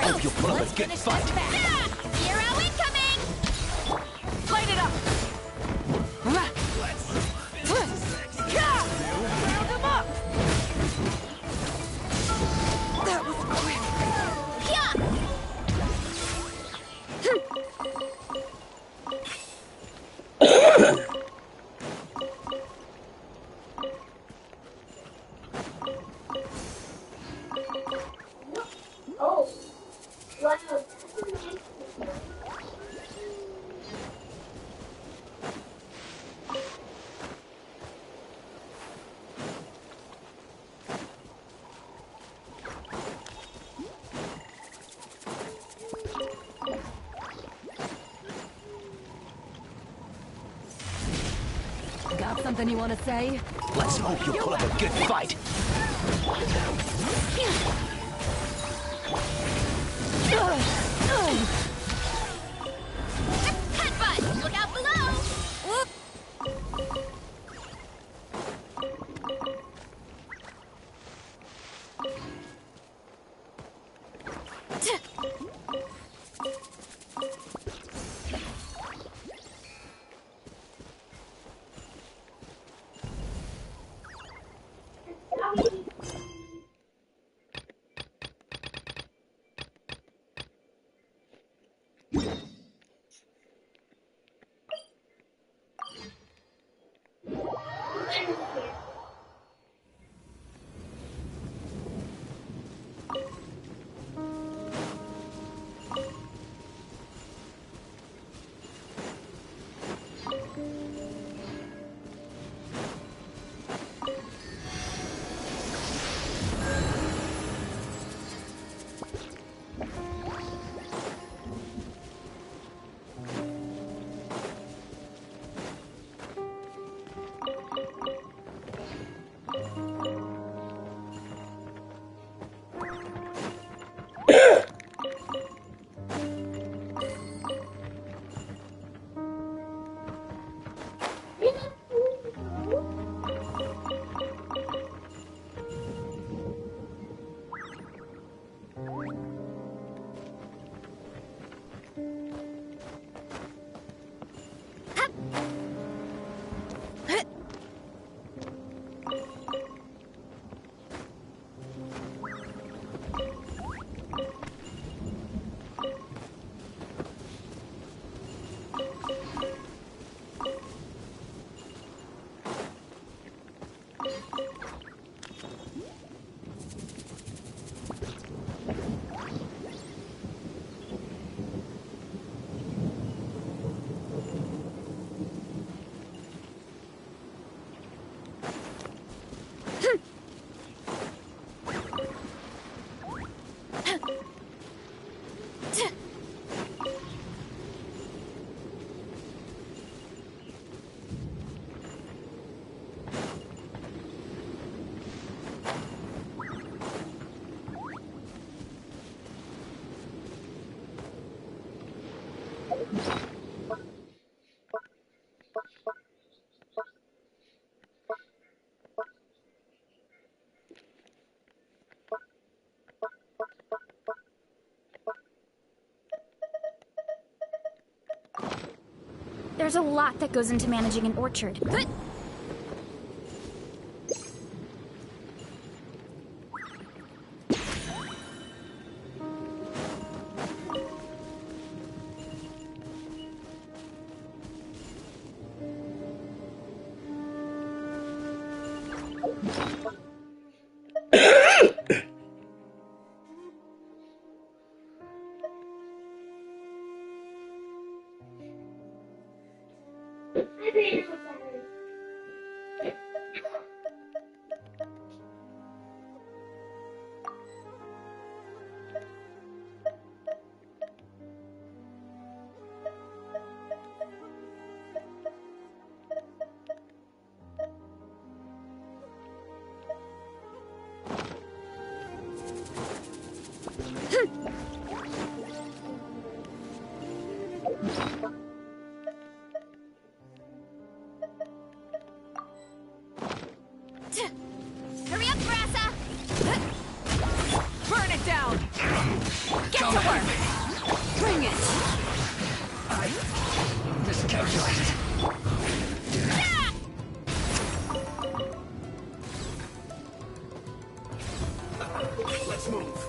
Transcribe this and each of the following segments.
Hope you'll put up a good fight. Zero incoming! Light it up! Round them up! That was quick. Got something you want to say? Let's hope you'll put up a good fight. Headbutt! Look out below! There's a lot that goes into managing an orchard. Hurry up, Grassa! Burn it down! Get to work! Bring it! Miscalculated. Ah! Let's move.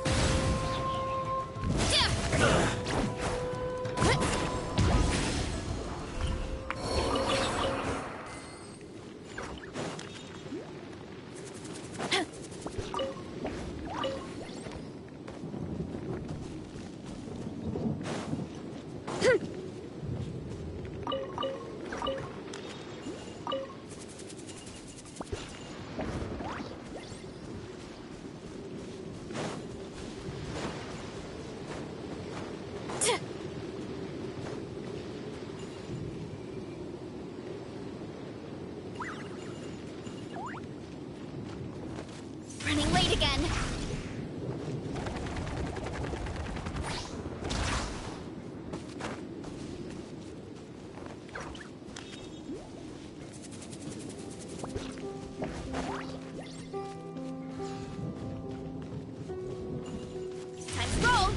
Running late again. Time to roll.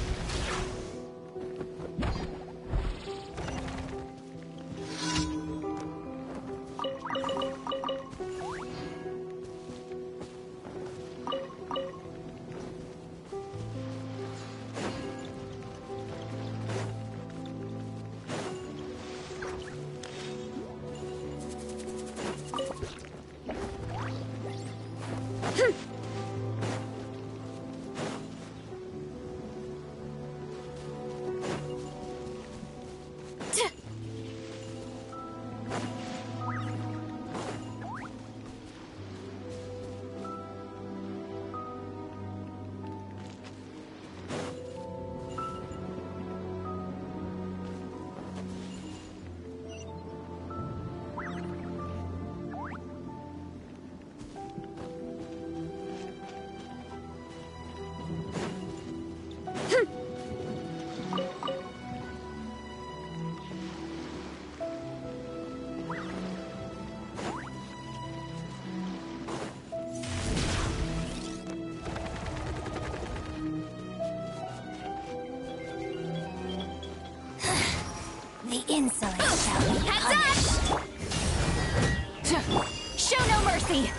The insolence shall be punished. Show no mercy.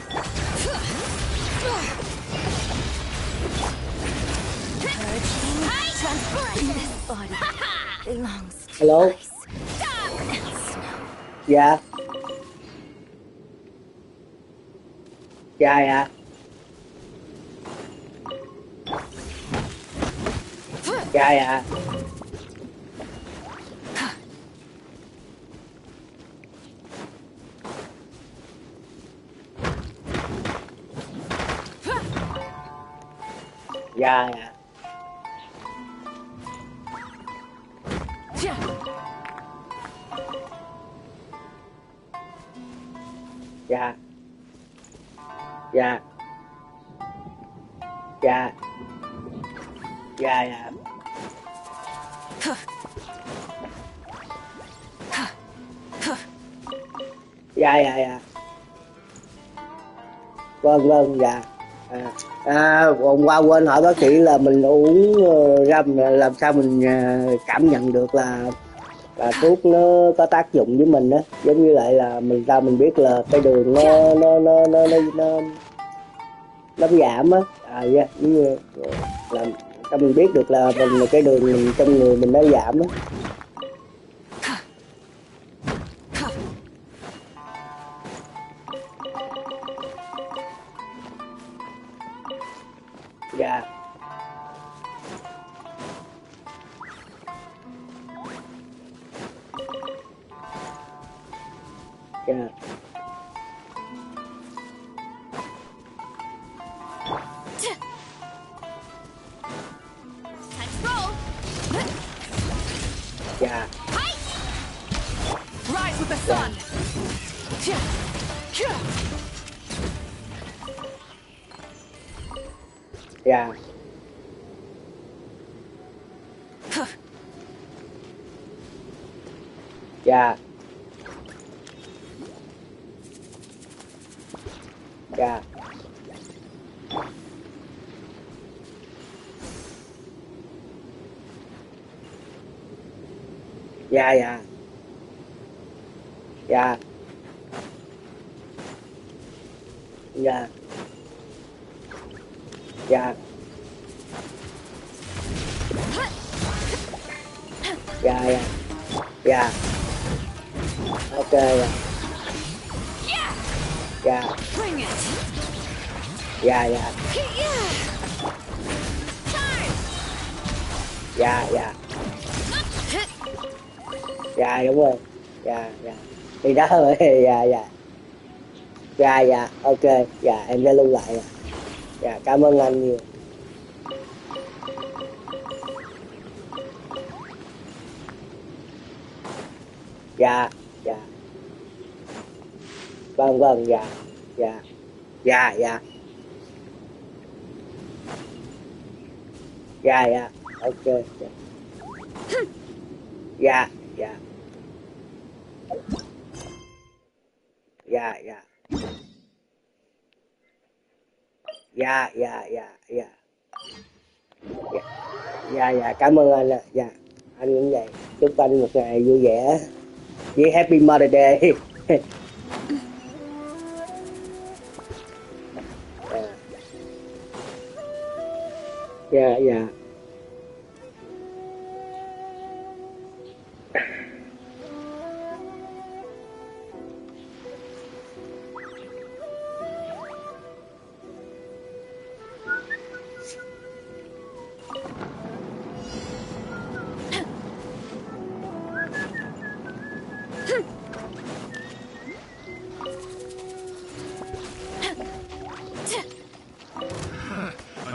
This body belongs to Hello. ice. Dạ. Dạ dạ. Dạ dạ. Dạ dạ. Dạ. Dạ. Dạ. Dạ dạ. Dạ dạ dạ. Vâng vâng dạ. Hôm qua quên hỏi bác sĩ là mình uống răm làm sao mình cảm nhận được là Và thuốc nó có tác dụng với mình á, giống như lại là mình biết là cái đường nó giảm á, yeah, giống như làm cho mình biết được là cái đường mình trong người mình nó giảm á. Dạ. Dạ. Dạ. Rise with the sun. Dạ. Dạ. Dạ. Dạ. Dạ. Dạ. Dạ. Dạ. Dạ. Dạ. Dạ. Ok. Dạ. Dạ. Bring it. Dạ. Dạ. Dạ. Dạ. Dạ đúng rồi. Dạ. Dạ thì đó rồi. Dạ. Dạ. Dạ. Dạ ok. Dạ em sẽ lưu lại. Dạ cảm ơn anh nhiều. Dạ. Dạ vâng vâng. Dạ. Dạ. Dạ. Dạ. Dạ. Dạ ok. Dạ. Dạ. Dạ. Dạ. Dạ. Dạ. Dạ. Dạ. Dạ. Dạ. Dạ. Dạ cảm ơn anh ạ. Dạ anh cũng vậy, chúc anh một ngày vui vẻ với Happy Mother Day. Dạ. Dạ.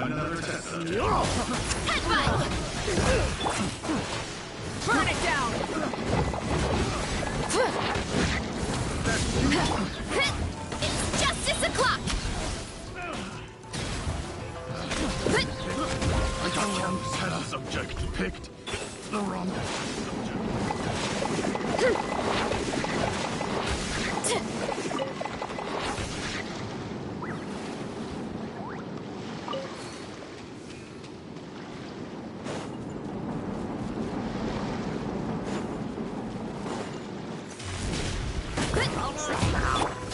Another test. Burn it down. It's justice o'clock. Test subject picked the wrong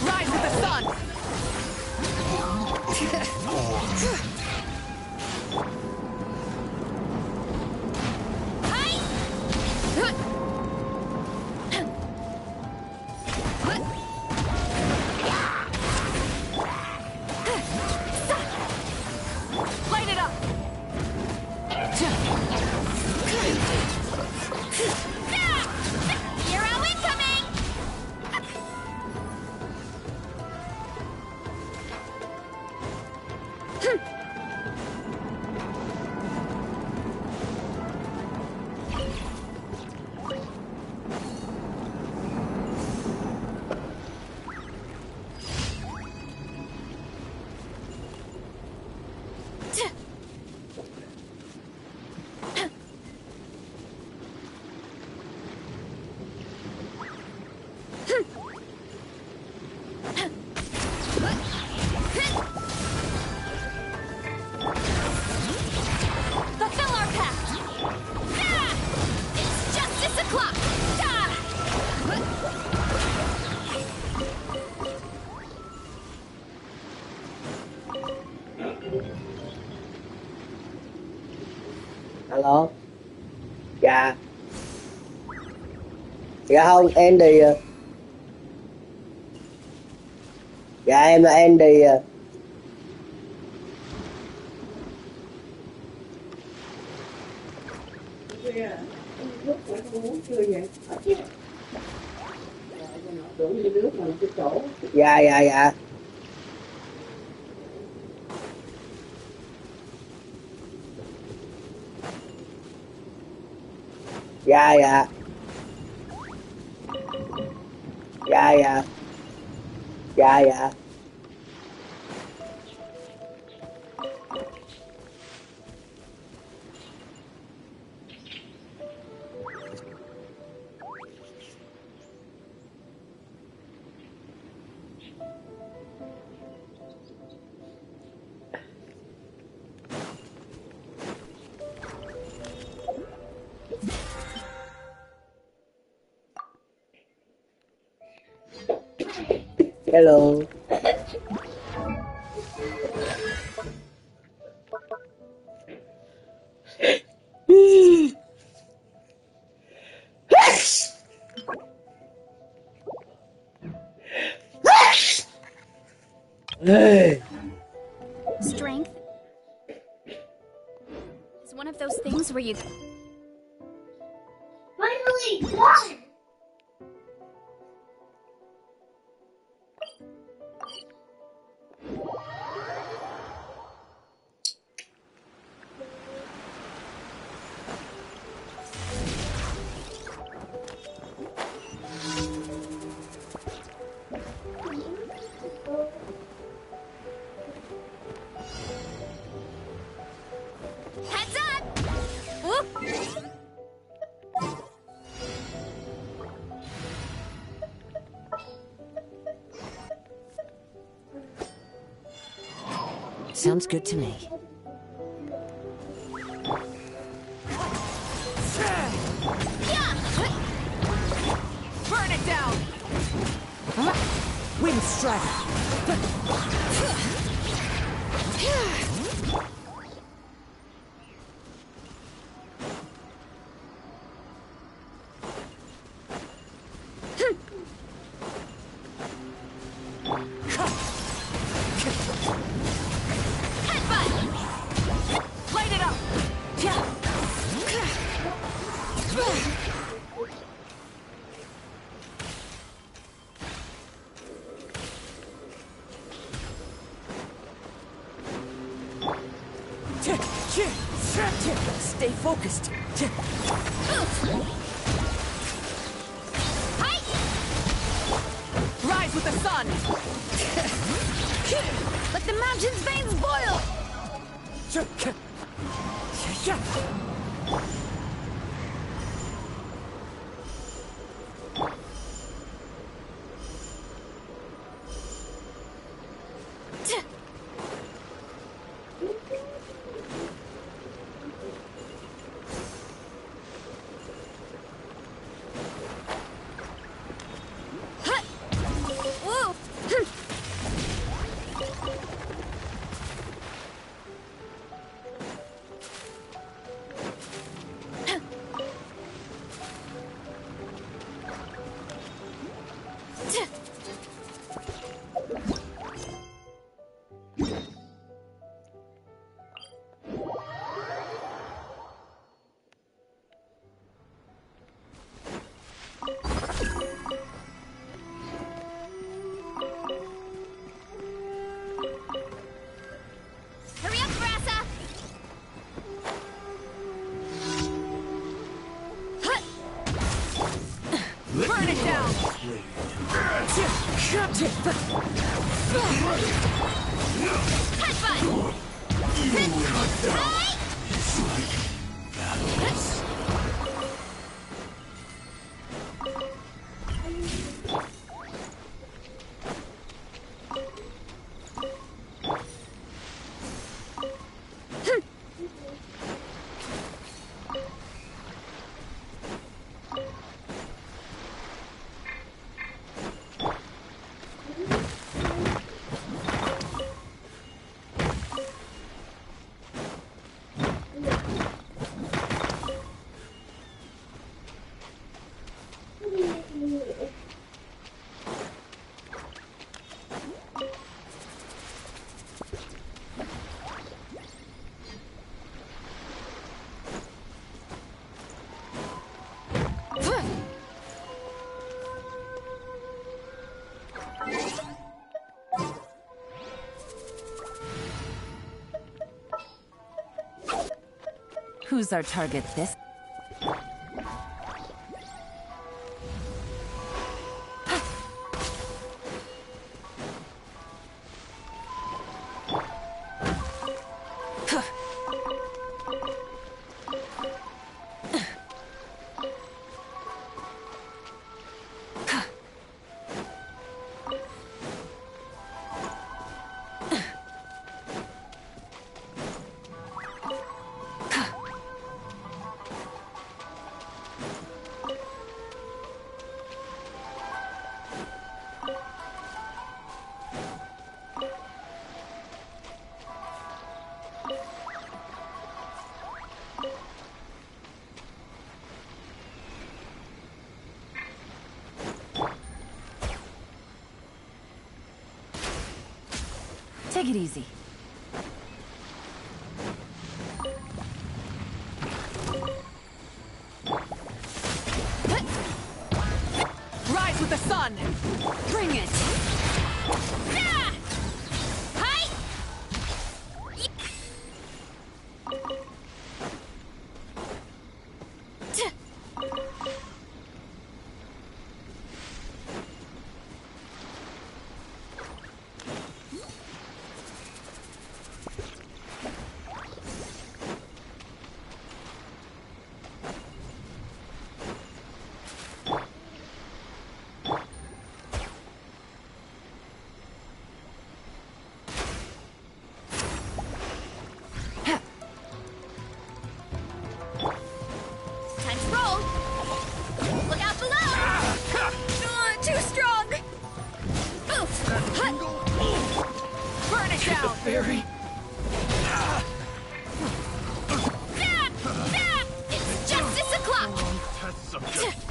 Rise with the sun. Light it up. Hero incoming. Alo. Dạ. Dạ không, Andy à. Dạ em là Andy à. Dạ dạ dạ. Dạ dạ. Dạ dạ. Dạ dạ. Hello. Strength is one of those things where you... Finally done! Heads up! Whoop! Sounds good to me. Burn it down! Wind strike! Light it up! Stay focused. Hi! Rise with the sun! Let the mountain's veins boil! Whoa! Hurry up, Brassa! Burn it down! Headbutt! Hi! Who's our target this? Take it easy. Rise with the sun! Bring it! Ah! Hi! Time to roll! Look out below! Too strong! Oof! Burn it down! Fairy. It's justice o'clock! Test subject.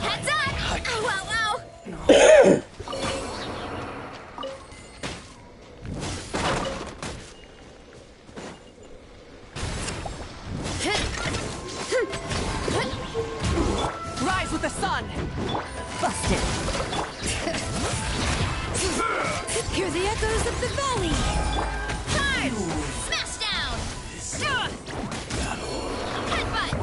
Heads up! Ow, ow, ow! Rise with the sun! Busted! Hear the echoes of the valley! Time! Smash down! Headbutt!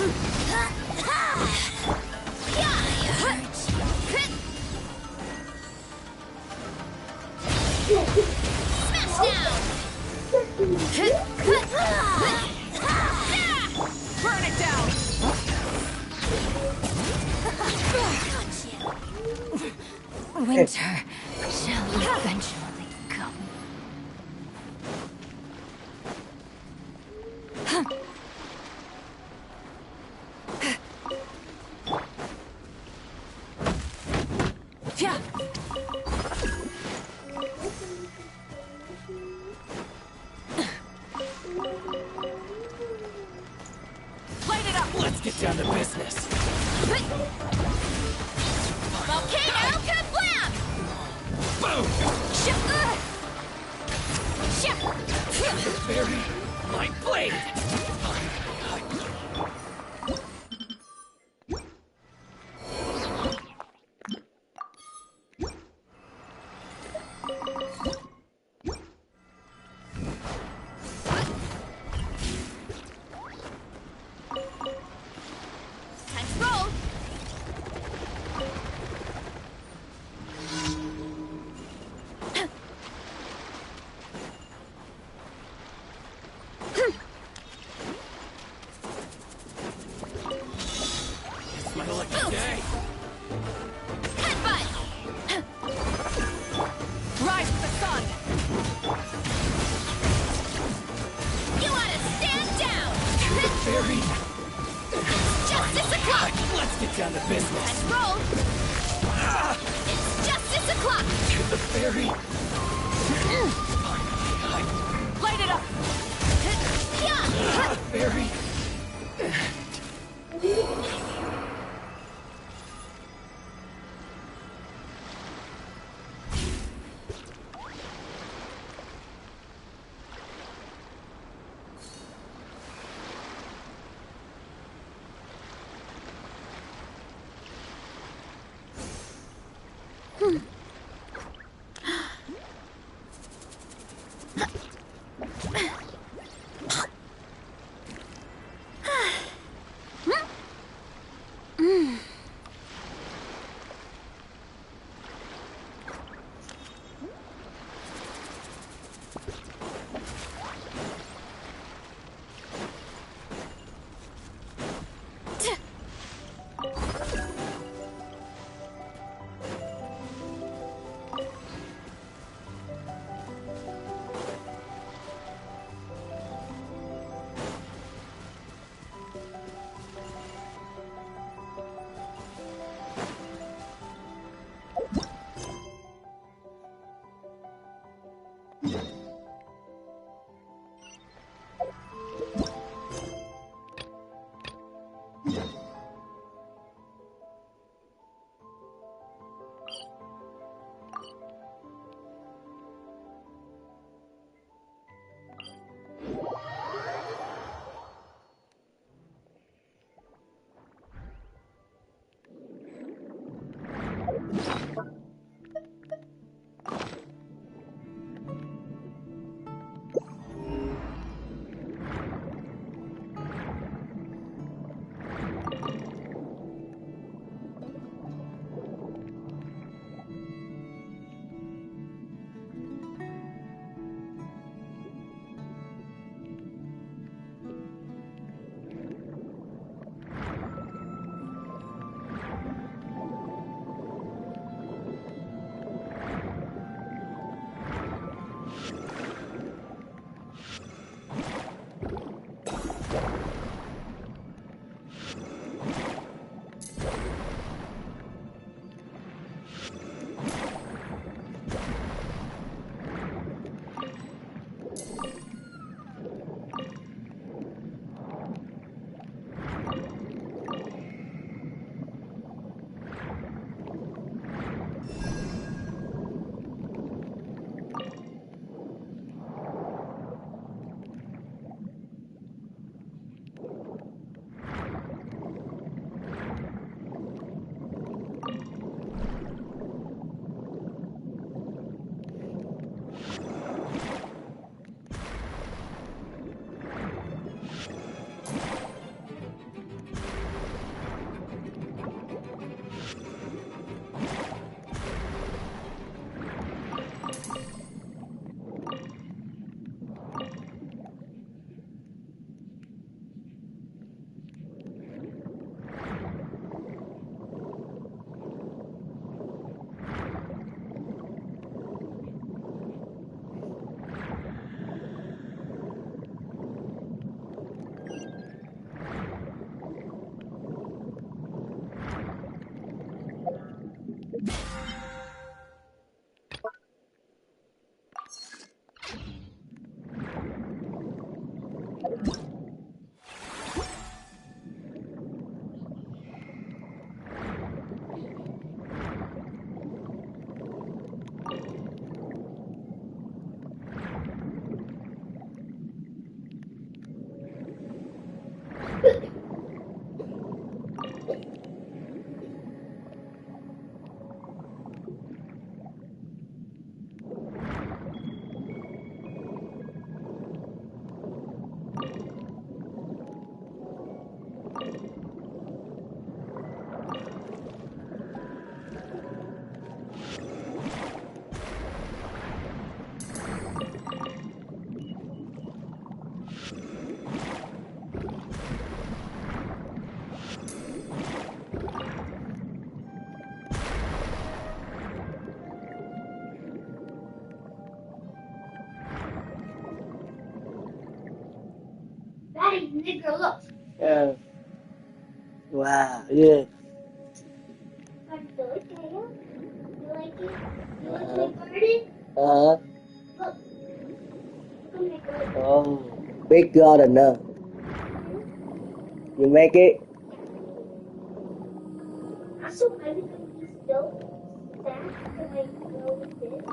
Smash down! Burn it down! Winter shall eventually come. Yeah. Light it up! Let's get down to business. Volcano kablam! Boom! Very light blade. Time to roll! It's my lucky day. Headbutt! Rise with the sun! You wanna stand down! Very Justice o'clock! Let's get down to business. Time to roll! It's justice o'clock! To the very Light it up! Yeah! very. Daddy, nigga, look. Wow, good. I'm so excited. You like it? You like my garden? Uh-huh. Look. Look at my garden. Oh, big garden, huh? You make it? Also, I was going to build that because I know this.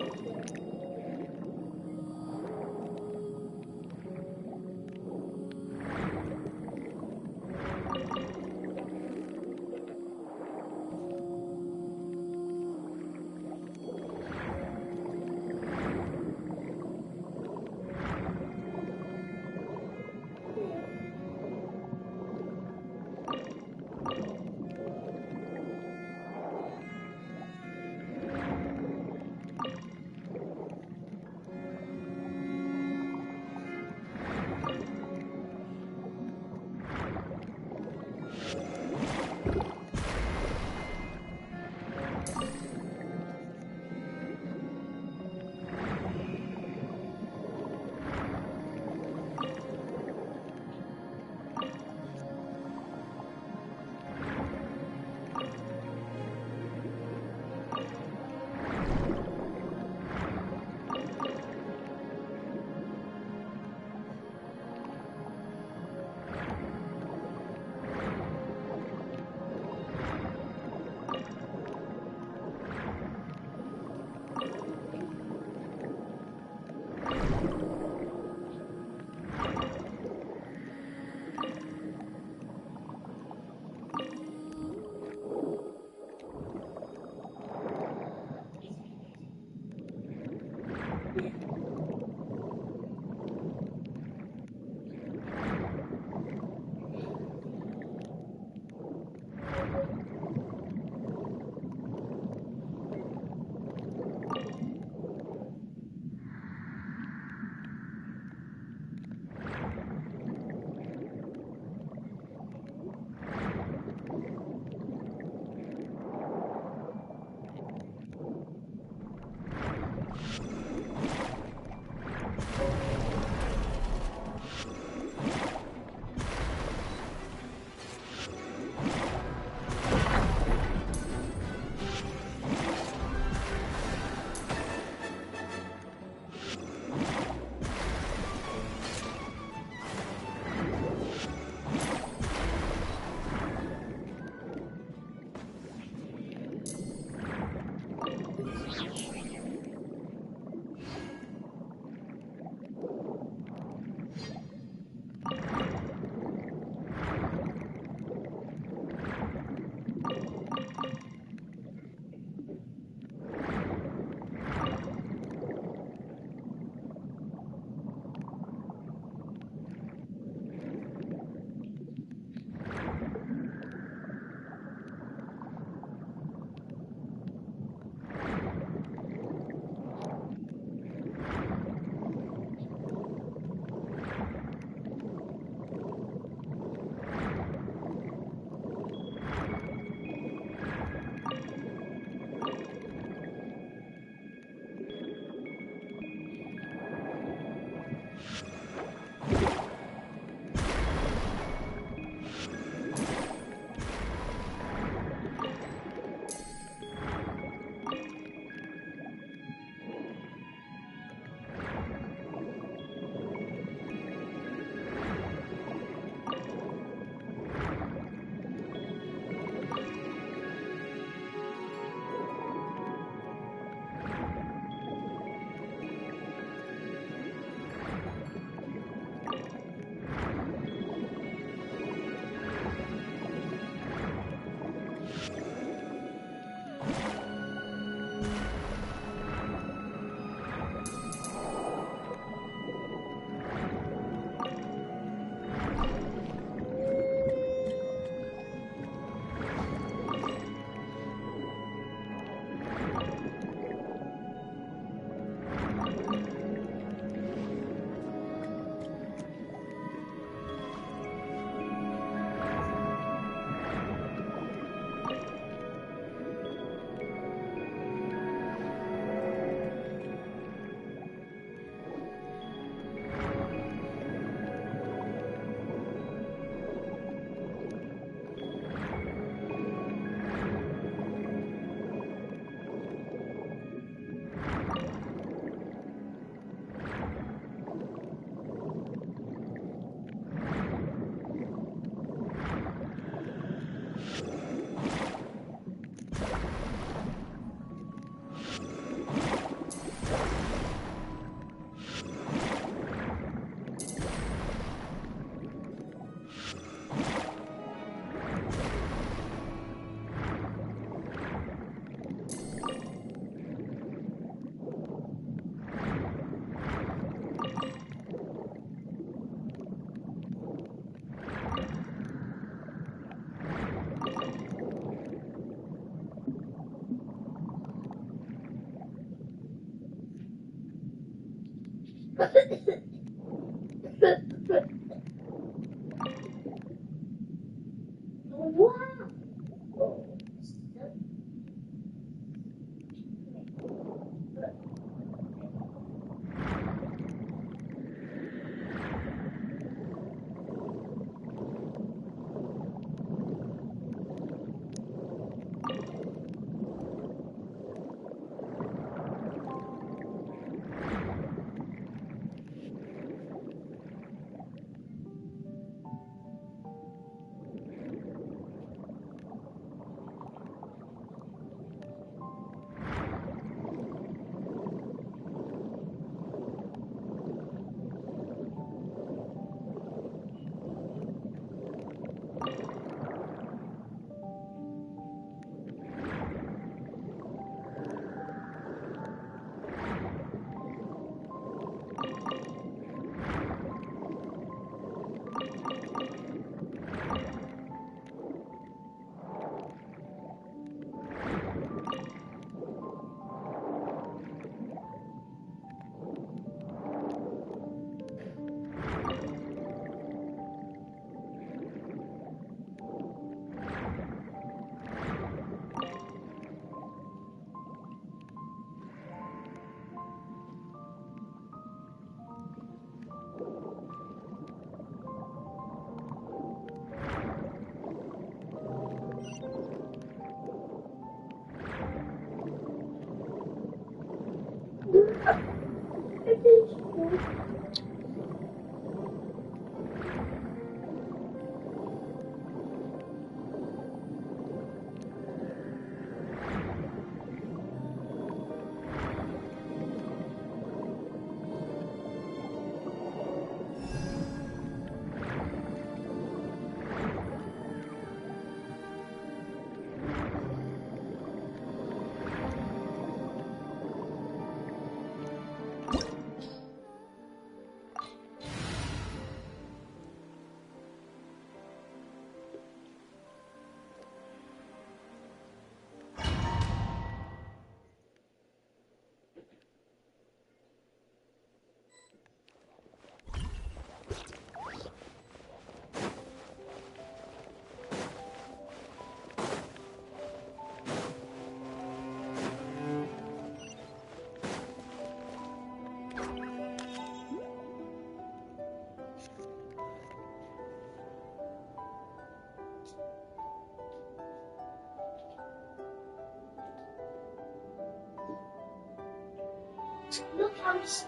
Look how wait.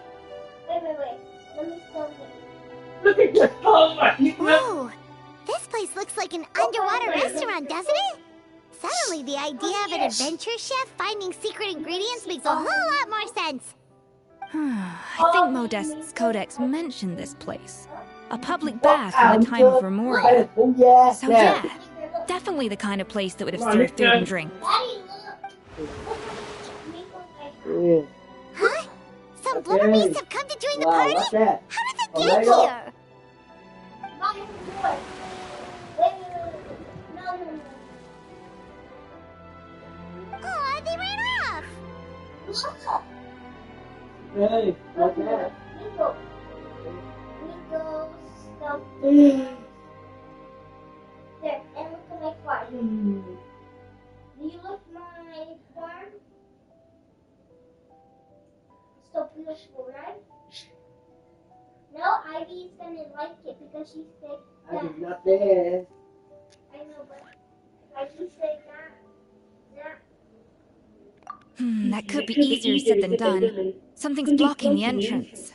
Let me film it. Look at your color. Whoa! This place looks like an underwater restaurant, doesn't it? Suddenly, the idea of an adventure chef finding secret ingredients makes a whole lot more sense. I think Modest's codex mentioned this place. A public bath in the time of Remoria. So yeah, definitely the kind of place that would have served food and drink. Daddy, look. Huh? Some blubber beasts have come to join the Wow, party? what's that? How did they Oh get my God. here? Wait. No. Aw, they ran off. Hey, what's that? Nico, stop. There, and look at my farm. Do you like my farm? So beautiful, right? No, Ivy's gonna like it because she said I that. did not there. I know, but Ivy said that. That could be easier said than done. Something's blocking the entrance.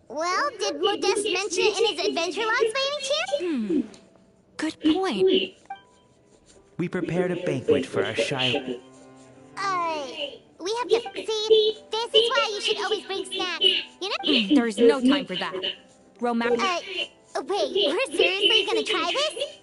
Well, did Modest mention it in his adventure logs by any chance? Good point. We prepared a banquet for our shy... We have to see. This is why you should always bring snacks. You know? There's no time for that. Wait, Wait, we're seriously gonna try this?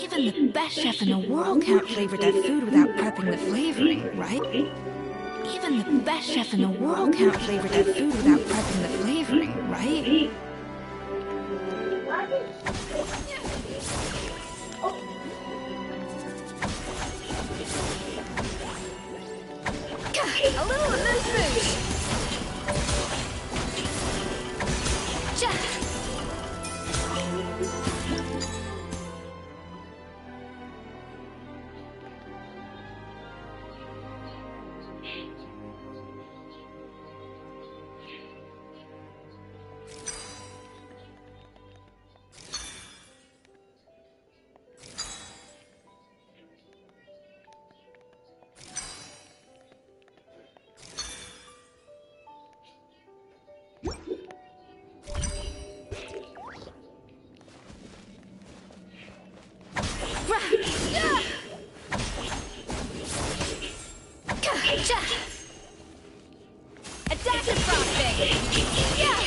even Even the best chef in the world can't flavor that food without prepping the flavoring, right? Even the best chef in the world can't flavor that food without prepping the flavoring, right? A little of this fish. Adaptive frosting! Yeah!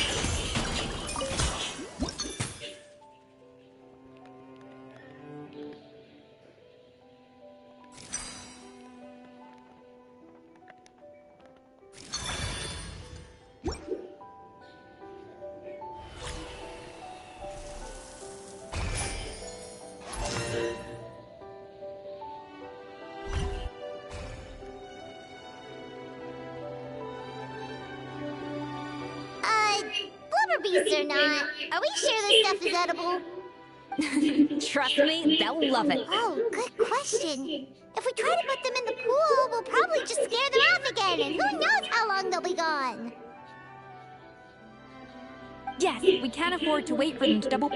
Beasts or not, are we sure this stuff is edible? Trust me, they'll love it. Oh, good question. If we try to put them in the pool, we'll probably just scare them off again, and who knows how long they'll be gone. Yes, we can't afford to wait for them to double...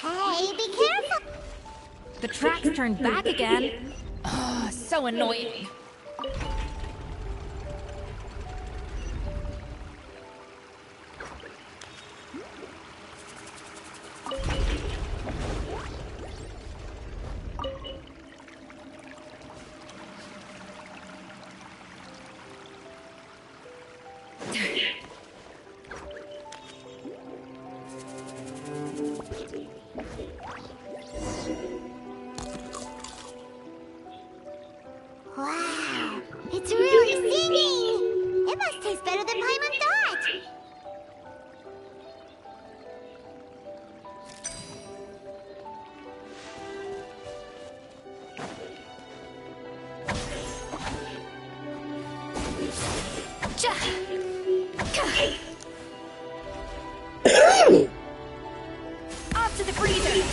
Hey, be careful! The tracks turned back again. Oh, so annoying. Wow, it's really singing! It must taste better than Paimon thought! Off to the freezer!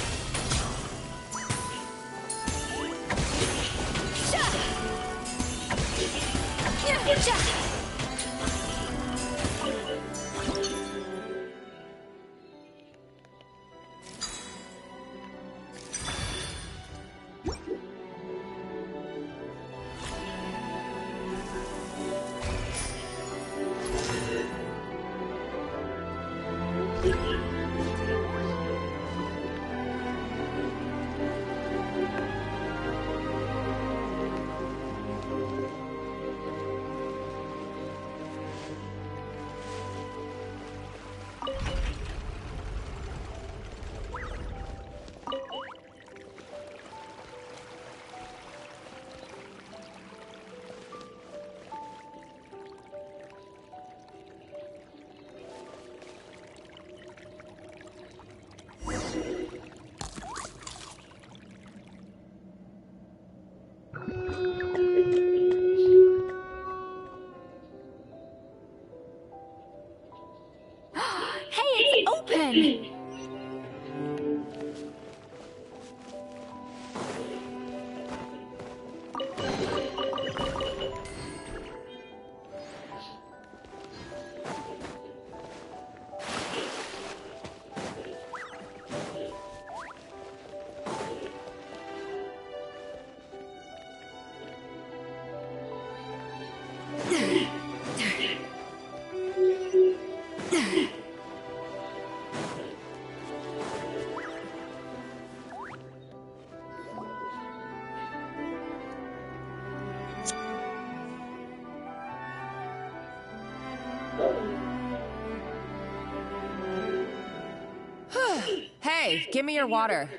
Hey, give me your water.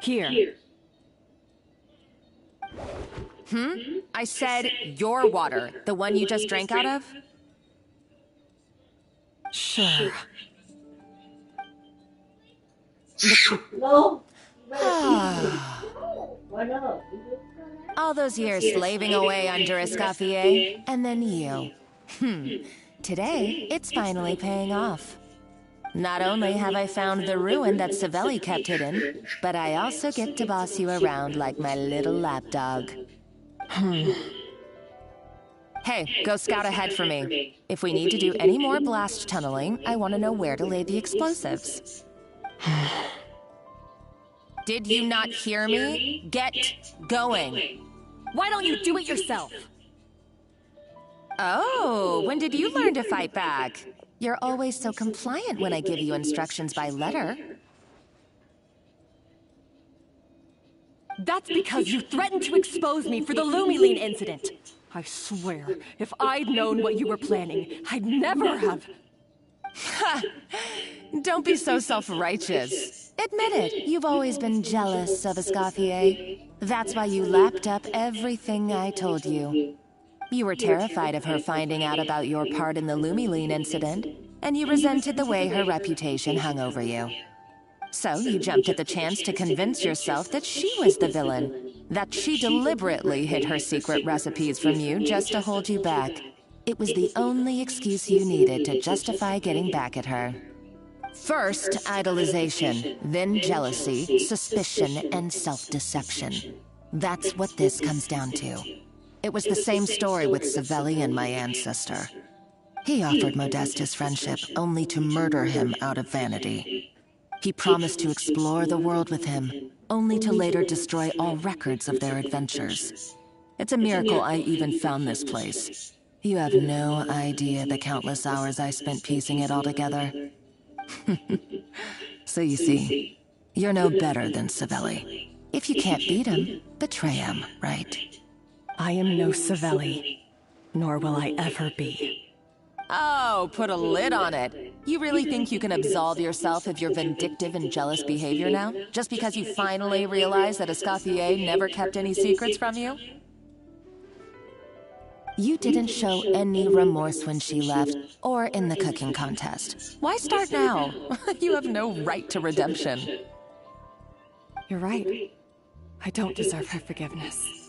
Here. I said your water, the one you just drank out of? Sure. No. Why not? All those years slaving away under Escoffier, and then you. Today, it's finally paying off. Not only have I found the ruin that Savelli kept hidden, but I also get to boss you around like my little lapdog. Hey, go scout ahead for me. If we need to do any more blast tunneling, I want to know where to lay the explosives. Did you not hear me? Get going. Why don't you do it yourself? Oh, when did you learn to fight back? You're always so compliant when I give you instructions by letter. That's because you threatened to expose me for the Lumiline incident. I swear, if I'd known what you were planning, I'd never have... Ha! Don't be so self-righteous. Admit it, you've always been jealous of Escoffier. That's why you lapped up everything I told you. You were terrified of her finding out about your part in the Lumiline incident, and you resented the way her reputation hung over you. So you jumped at the chance to convince yourself that she was the villain, that she deliberately hid her secret recipes from you just to hold you back. It was the only excuse you needed to justify getting back at her. First, idolization, then jealousy, suspicion, and self-deception. That's what this comes down to. It was the same story with Savelli and my ancestor. He offered Modeste his friendship only to murder him out of vanity. He promised to explore the world with him, only to later destroy all records of their adventures. It's a miracle I even found this place. You have no idea the countless hours I spent piecing it all together. So you see, you're no better than Savelli. If you can't beat him, betray him, right? I am no Savelli, nor will I ever be. Oh, put a lid on it. You really think you can absolve yourself of your vindictive and jealous behavior now? Just because you finally realized that Escoffier never kept any secrets from you? You didn't show any remorse when she left, or in the cooking contest. Why start now? You have no right to redemption. You're right. I don't deserve her forgiveness.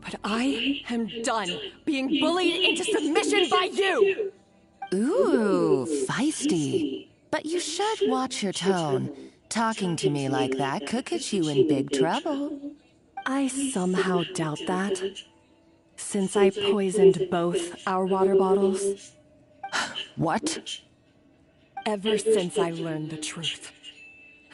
But I am done being bullied into submission by you! Ooh, feisty. But you should watch your tone. Talking to me like that could get you in big trouble. I somehow doubt that, since I poisoned both our water bottles. What? Ever since I learned the truth,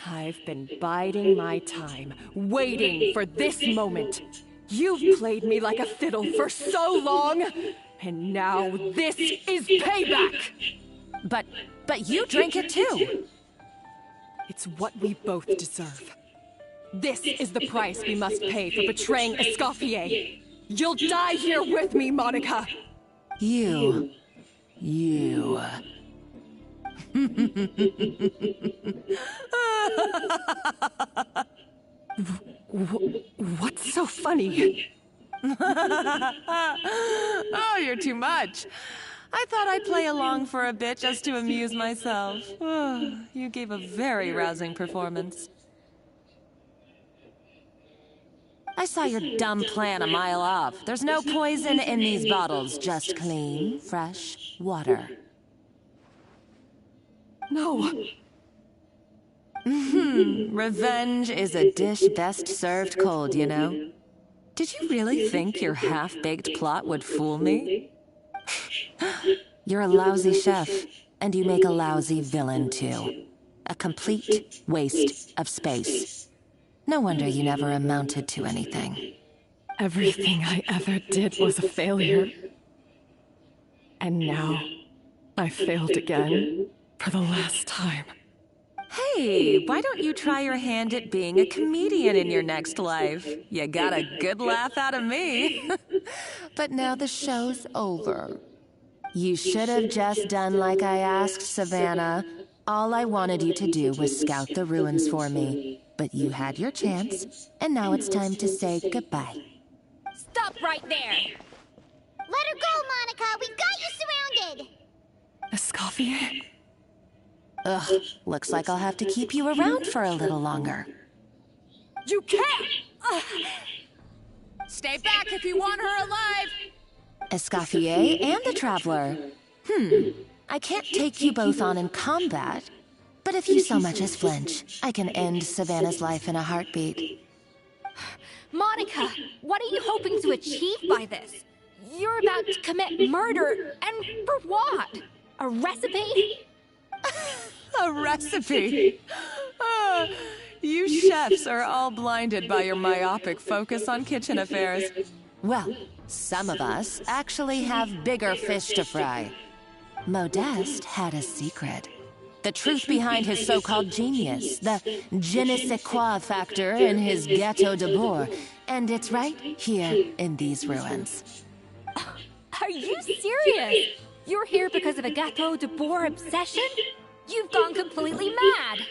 I've been biding my time, waiting for this moment. You've played me like a fiddle for so long, and now this is payback! But you drink it too! It's what we both deserve. This is the price we must pay for betraying Escoffier. You'll die here with me, Monica! You. What's so funny? Oh, you're too much. I thought I'd play along for a bit just to amuse myself. Oh, you gave a very rousing performance. I saw your dumb plan a mile off. There's no poison in these bottles, just clean, fresh water. No. Revenge is a dish best served cold, you know. Did you really think your half-baked plot would fool me? You're a lousy chef, and you make a lousy villain, too. A complete waste of space. No wonder you never amounted to anything. Everything I ever did was a failure. And now, I failed again, for the last time. Hey, why don't you try your hand at being a comedian in your next life? You got a good laugh out of me. But now the show's over. You should have just done like I asked, Savannah. All I wanted you to do was scout the ruins for me. But you had your chance, and now it's time to say goodbye. Stop right there! Let her go, Monica! We've got you surrounded! Escoffier? Ugh, looks like I'll have to keep you around for a little longer. You can't! Stay back if you want her alive! Escoffier and the Traveler. I can't take you both on in combat, but if you so much as flinch, I can end Savannah's life in a heartbeat. Monica, what are you hoping to achieve by this? You're about to commit murder, and for what? A recipe? A recipe? You chefs are all blinded by your myopic focus on kitchen affairs. Well, some of us actually have bigger fish to fry. Modeste had a secret. The truth behind his so-called genius, the je ne sais quoi factor in his gâteau de bourg, and it's right here in these ruins. Are you serious? You're here because of a gâteau de bourg obsession? You've gone completely mad!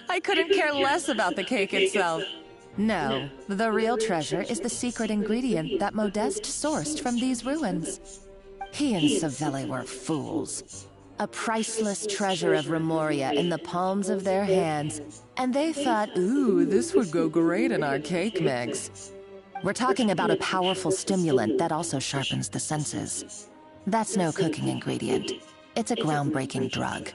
I couldn't care less about the cake itself. No, the real treasure is the secret ingredient that Modeste sourced from these ruins. He and Savelli were fools. A priceless treasure of Remoria in the palms of their hands, and they thought, ooh, this would go great in our cake mix. We're talking about a powerful stimulant that also sharpens the senses. That's no cooking ingredient. It's a groundbreaking drug.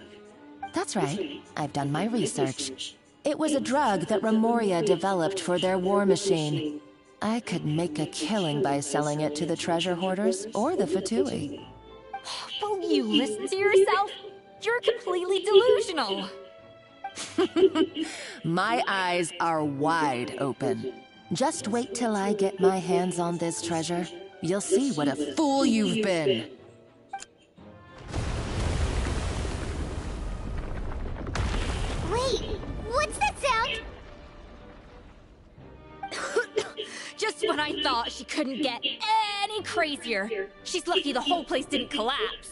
That's right, I've done my research. It was a drug that Remoria developed for their war machine. I could make a killing by selling it to the treasure hoarders or the Fatui. Will you listen to yourself? You're completely delusional. My eyes are wide open. Just wait till I get my hands on this treasure. You'll see what a fool you've been. Wait, what's that sound? Just when I thought she couldn't get any crazier. She's lucky the whole place didn't collapse.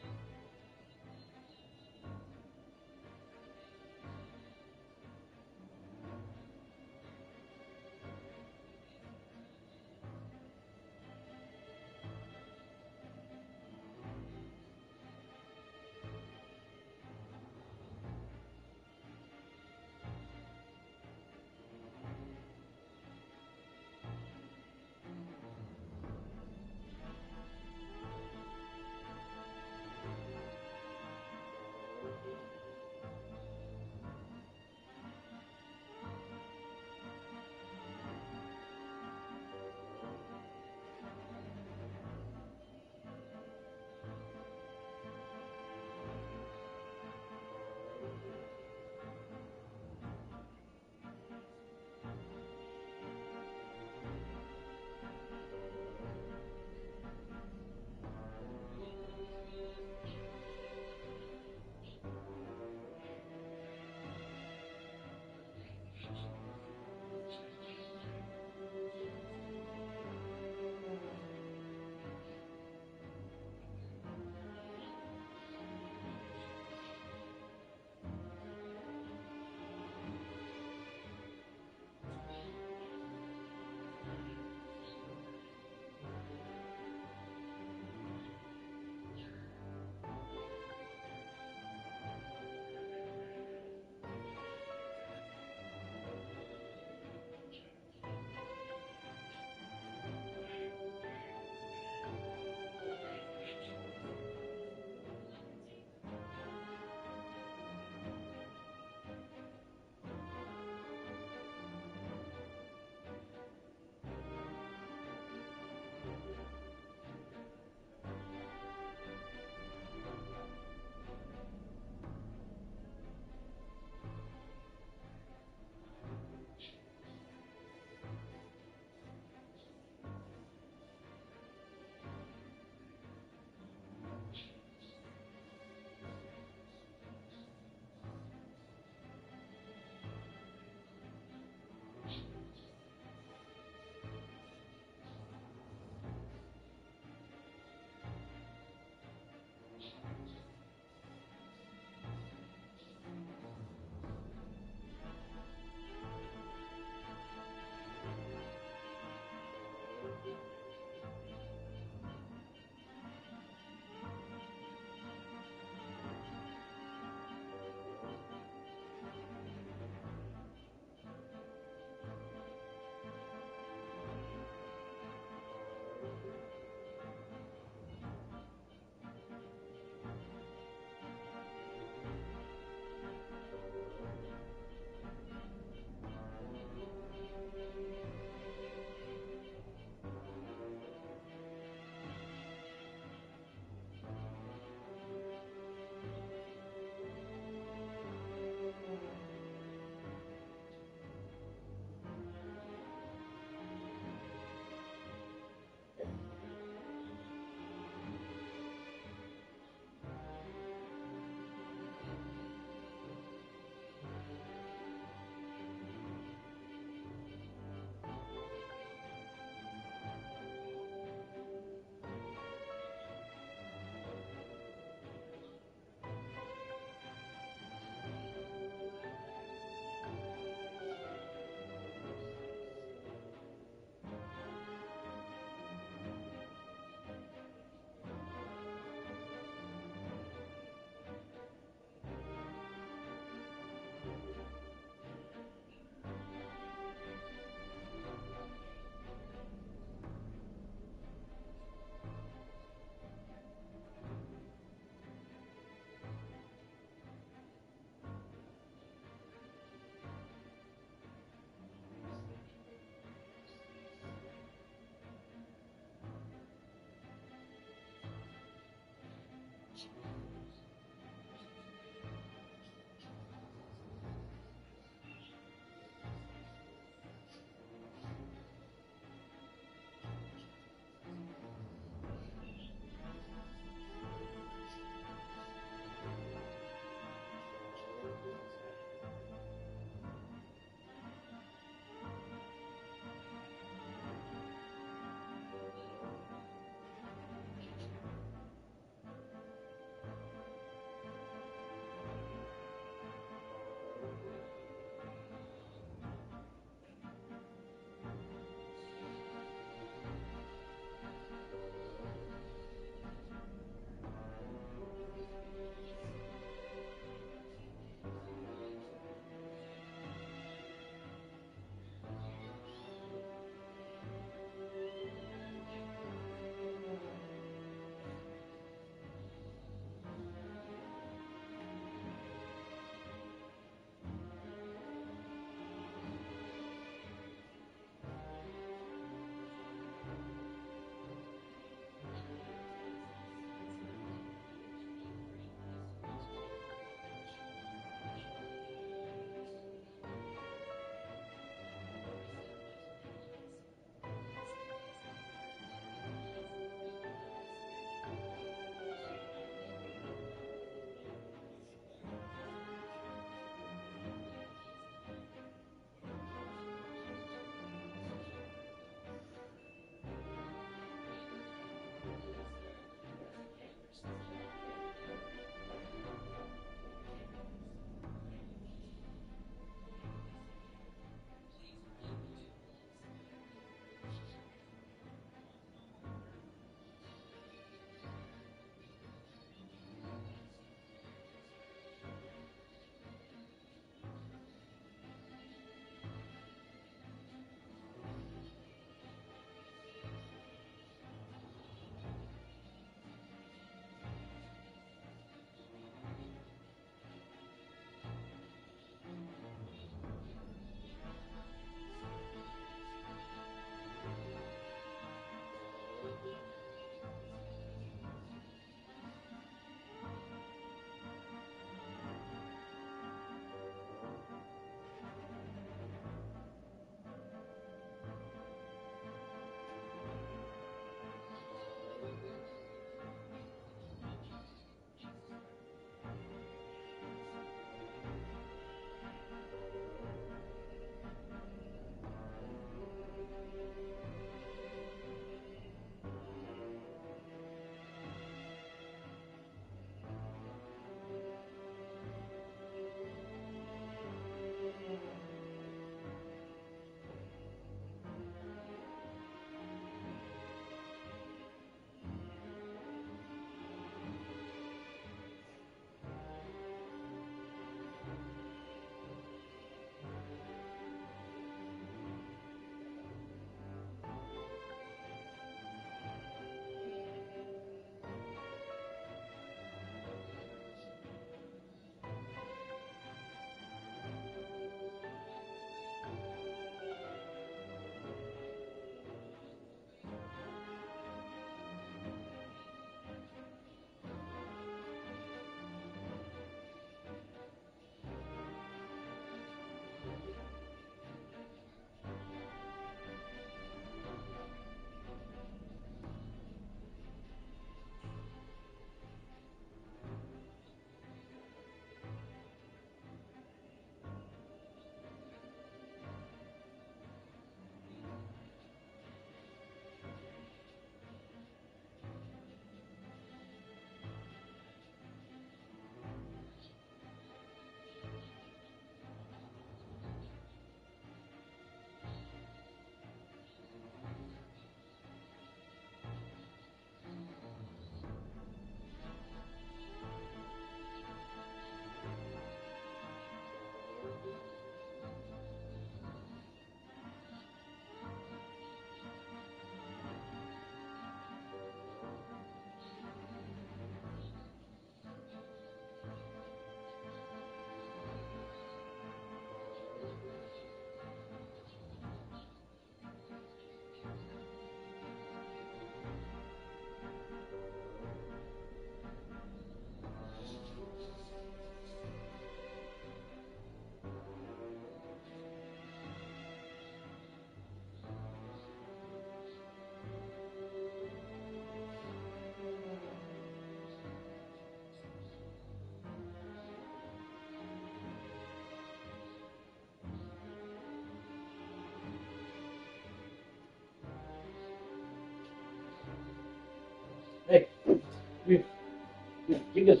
Chicken,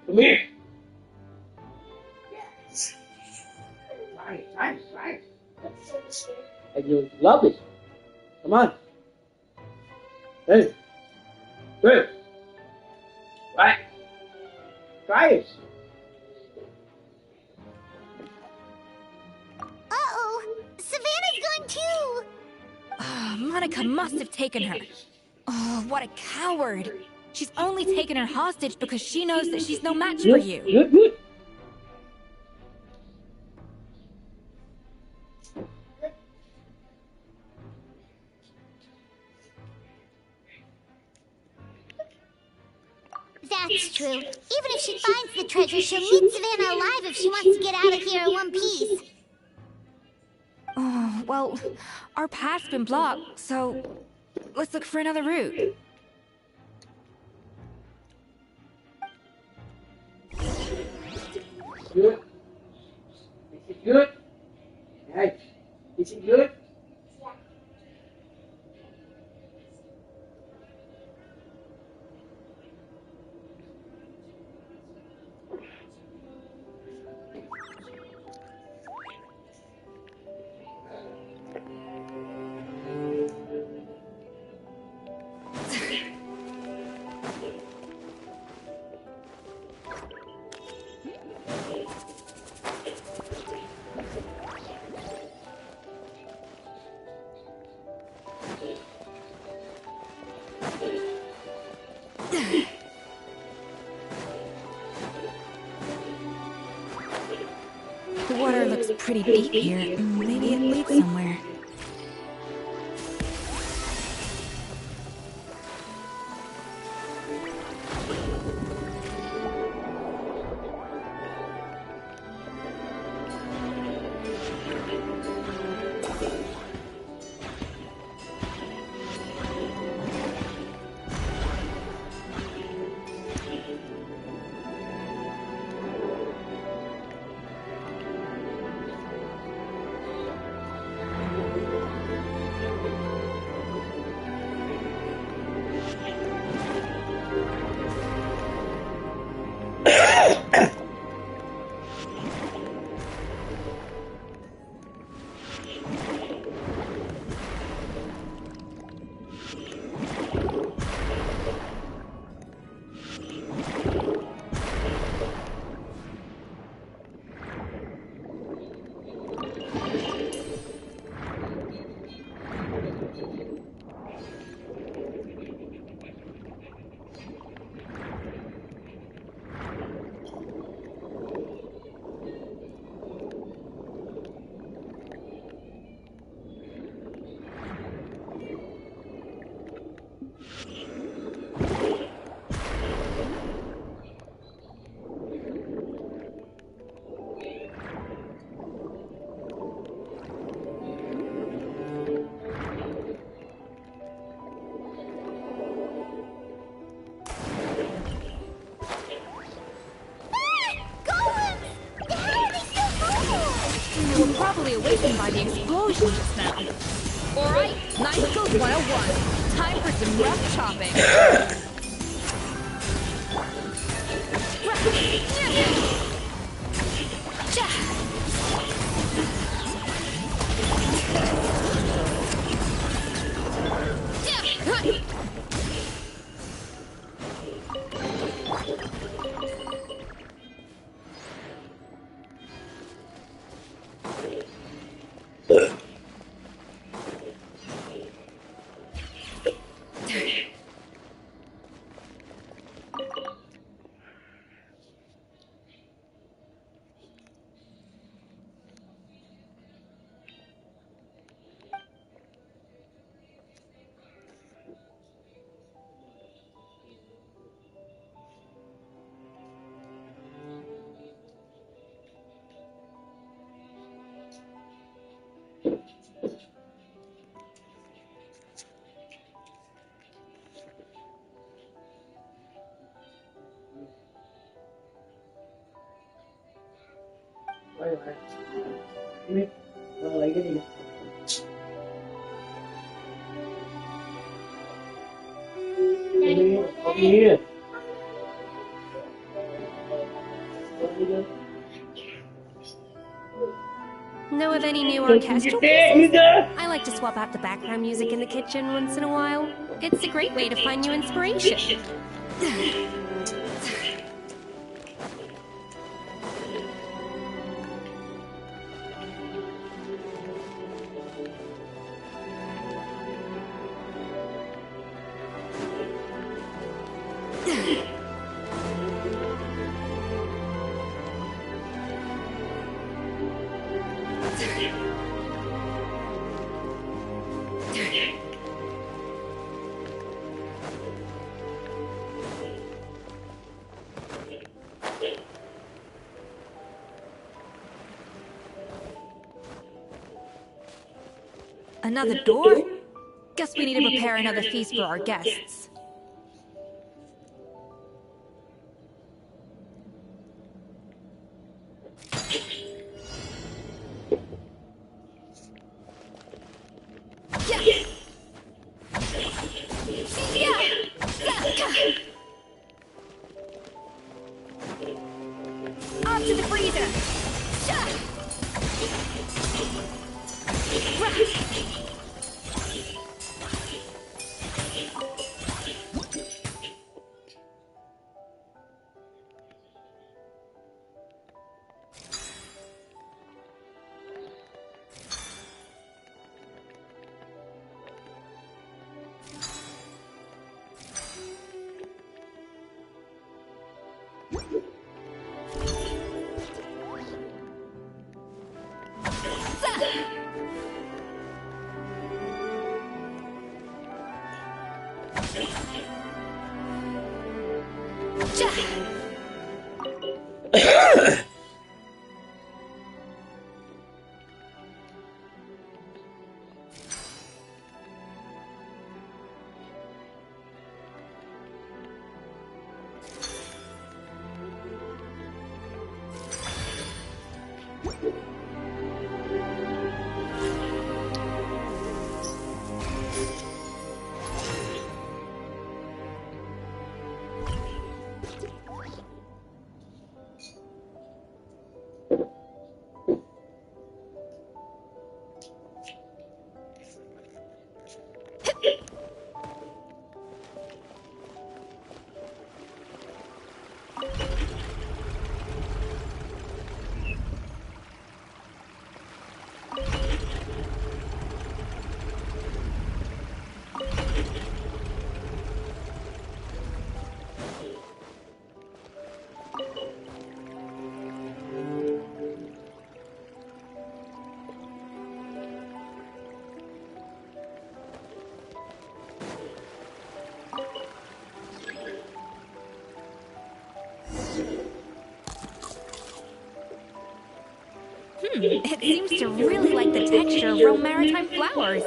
come here. Yes. Right. And you love it. Come on. Hey. Good. Right. Try it. Uh-oh. Savannah's gone too. Monica must have taken her. Oh, what a coward. She's only taken her hostage because she knows that she's no match for you. Good. That's true. Even if she finds the treasure, she'll meet Savannah alive if she wants to get out of here in one piece. Oh, well, our path's been blocked, so let's look for another route. Good. Is it good? Hey, is it good? The water looks pretty deep here. Maybe it leads somewhere. We're probably awakened by the explosion just now. Alright, Knife Skills 101. Time for some rough chopping. Quay lại. Đi. Rồi lấy cái gì? Đi. Đi. Know of any new orchestral pieces? I like to swap out the background music in the kitchen once in a while. It's a great way to find new inspiration. Another door? Guess we need to prepare another feast for our guests. Off to the freezer! It seems to really like the texture of real maritime flowers.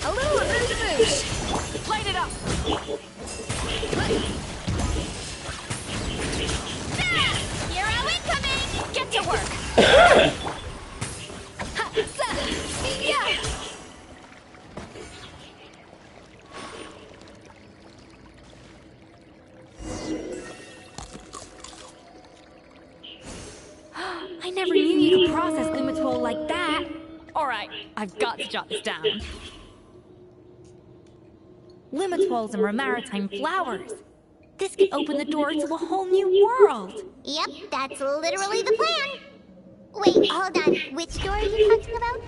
A little amuse-bouche. Light it up. Hero incoming. Get to work. Yeah. I never knew you could process Lumitwol like that. All right, I've got to jot this down. Lumitwols and maritime flowers. This could open the door to a whole new world. Yep, that's literally the plan. Wait, hold on. Which door are you talking about?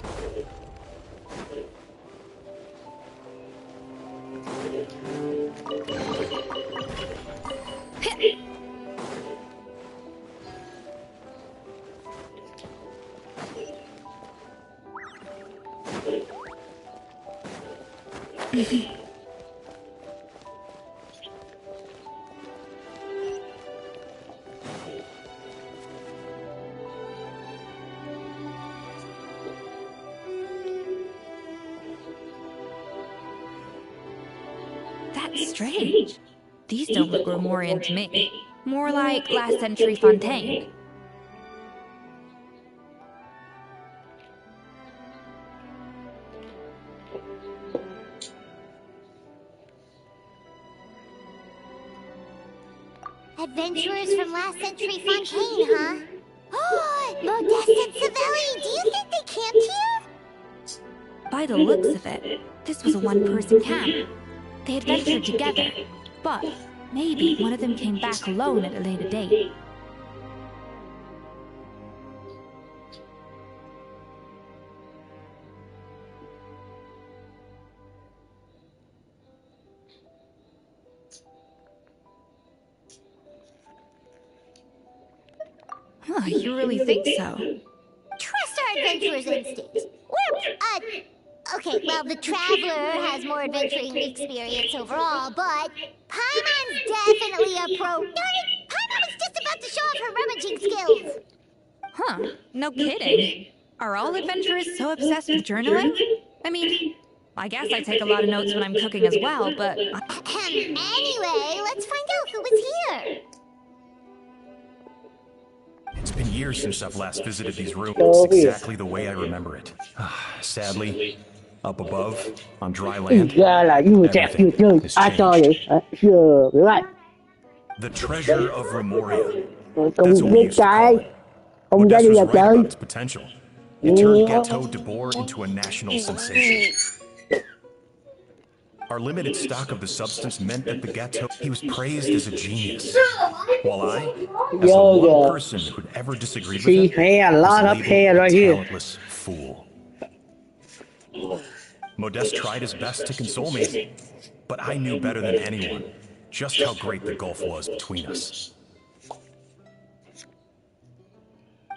That's strange. These don't look Romorian to me. More like last century Fontaine. Adventurers from last century Fontaine, huh? Oh, Modeste and Savelli, do you think they camped here? By the looks of it, this was a one-person camp. They adventured together, but maybe one of them came back alone at a later date. Huh, you really think so? Trust our adventurer's instincts. Okay, well, the Traveler has more adventuring experience overall, but Paimon's definitely a pro. Darn it! Paimon was just about to show off her rummaging skills. Huh, no kidding. Are all adventurers so obsessed with journaling? I mean, I guess I take a lot of notes when I'm cooking as well, but... Anyway, let's find out who was here. It's been years since I've last visited these rooms. Oh, It's exactly the way I remember it. Sadly, up above, on dry land, Ra là vừa đẹp vừa chơi. has Ai cho changed. vậy? Chưa, các bạn. The treasure of Remoria. Cùng That's what we với used to call cái. it. Ông ra Modeste đi was vào right chơi. about its potential. It turned Gâteau de Bourg into a national sensation. Our limited stock of the substance meant that the Gâteau, he was praised as a genius. While I, as the one person who'd ever disagreed with She him, had a lot was of hair labeled right a here. talentless fool. Modeste tried his best to console me, but I knew better than anyone just how great the gulf was between us.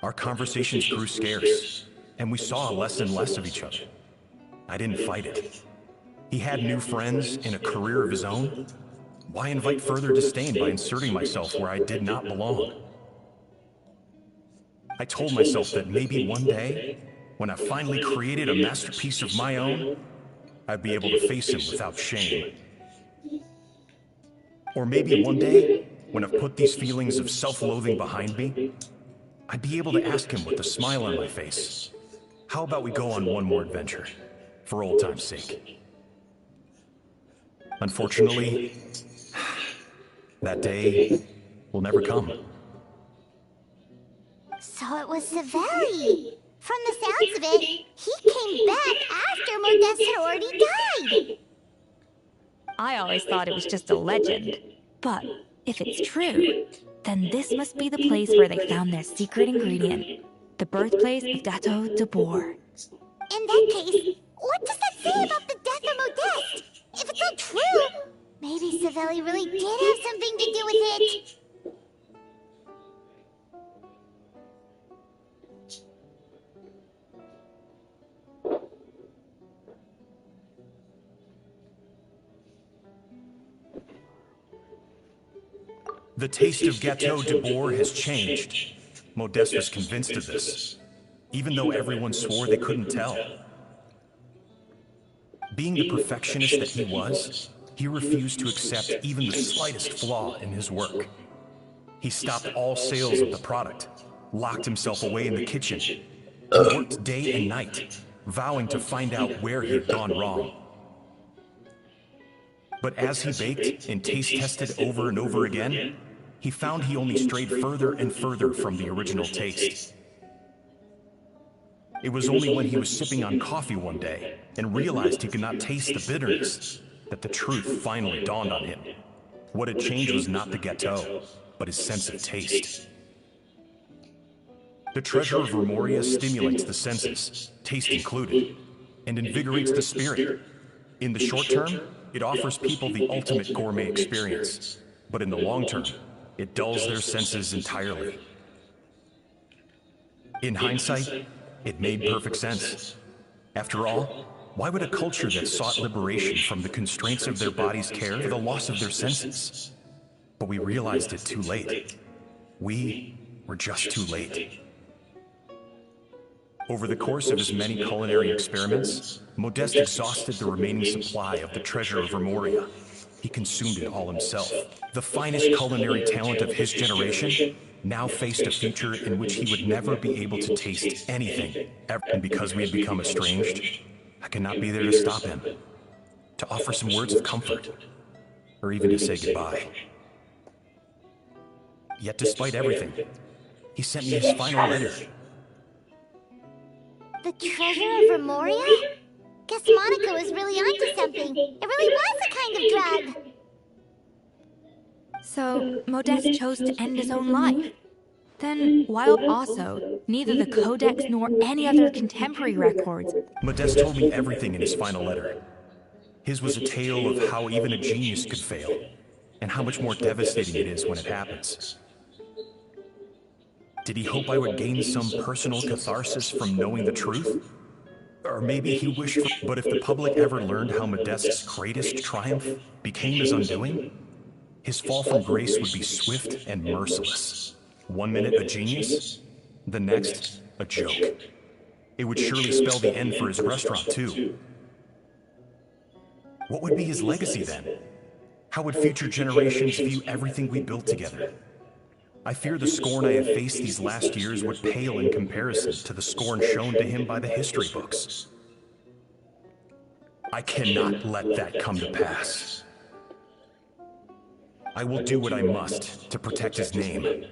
Our conversations grew scarce, and we saw less and less of each other. I didn't fight it. He had new friends and a career of his own. Why invite further disdain by inserting myself where I did not belong? I told myself that maybe one day, when I finally created a masterpiece of my own, I'd be able to face him without shame. Or maybe one day, when I've put these feelings of self-loathing behind me, I'd be able to ask him with a smile on my face, how about we go on one more adventure, for old time's sake? Unfortunately, that day will never come. So it was Savelli. From the sounds of it, he came back after Modeste had already died. I always thought it was just a legend. But if it's true, then this must be the place where they found their secret ingredient. The birthplace of Gâteau de Bourg. In that case, what does that say about the death of Modeste? If it's all true, maybe Savelli really did have something to do with it. The taste of Gâteau de Bourg has changed. Modeste was convinced of this, even though everyone swore they couldn't tell. Being the perfectionist that he was, he refused to accept even the slightest flaw in his work. He stopped all sales of the product, locked himself away in the kitchen, and worked day and night, vowing to find out where he had gone wrong. But as he baked and taste tested over and over again, he found he only strayed further and further from the original taste. It was only when he was sipping on coffee one day and realized he could not taste the bitterness that the truth finally dawned on him. What had changed was not the gâteau, but his sense of taste. The treasure of Remoria stimulates the senses, taste included, and invigorates the spirit. In the short term, it offers people the ultimate gourmet experience, but in the long term, it dulls their senses entirely. In hindsight, it made perfect sense. After all, why would a culture that sought liberation from the constraints of their bodies care for the loss of their senses? But we realized it too late. We were just too late. Over the course of his many culinary experiments, Modeste exhausted the remaining supply of the treasure of Remoria. He consumed it all himself. The finest culinary talent of his generation now faced a future in which he would never be able to taste anything ever. And because we had become estranged, I could not be there to stop him, to offer some words of comfort, or even to say goodbye. Yet despite everything, he sent me his final letter. The treasure of Remoria? Guess Monica was really onto something. It really was a kind of drug. So, Modeste chose to end his own life. Then, while also, neither the Codex nor any other contemporary records. Modeste told me everything in his final letter. His was a tale of how even a genius could fail, and how much more devastating it is when it happens. Did he hope I would gain some personal catharsis from knowing the truth? Or maybe he wished for... But if the public ever learned how Modeste's greatest triumph became his undoing, his fall from grace would be swift and merciless. One minute a genius, the next a joke. It would surely spell the end for his restaurant too. What would be his legacy then? How would future generations view everything we built together? I fear the scorn I have faced these last years would pale in comparison to the scorn shown to him by the history books. I cannot let that come to pass. I will do what I must to protect his name.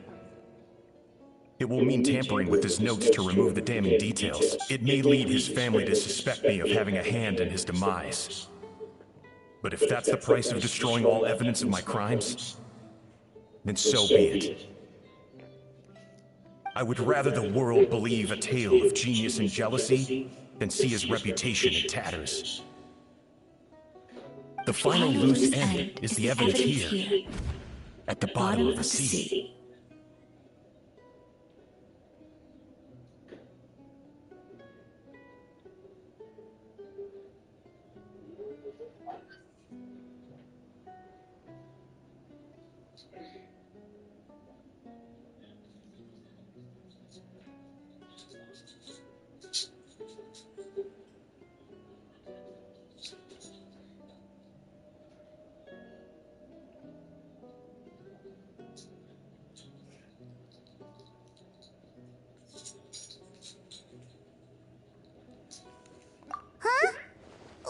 It will mean tampering with his notes to remove the damning details. It may lead his family to suspect me of having a hand in his demise. But if that's the price of destroying all evidence of my crimes, then so be it. I would rather the world believe a tale of genius and jealousy than see his reputation in tatters. The final loose end is the evidence here, at the bottom of the sea.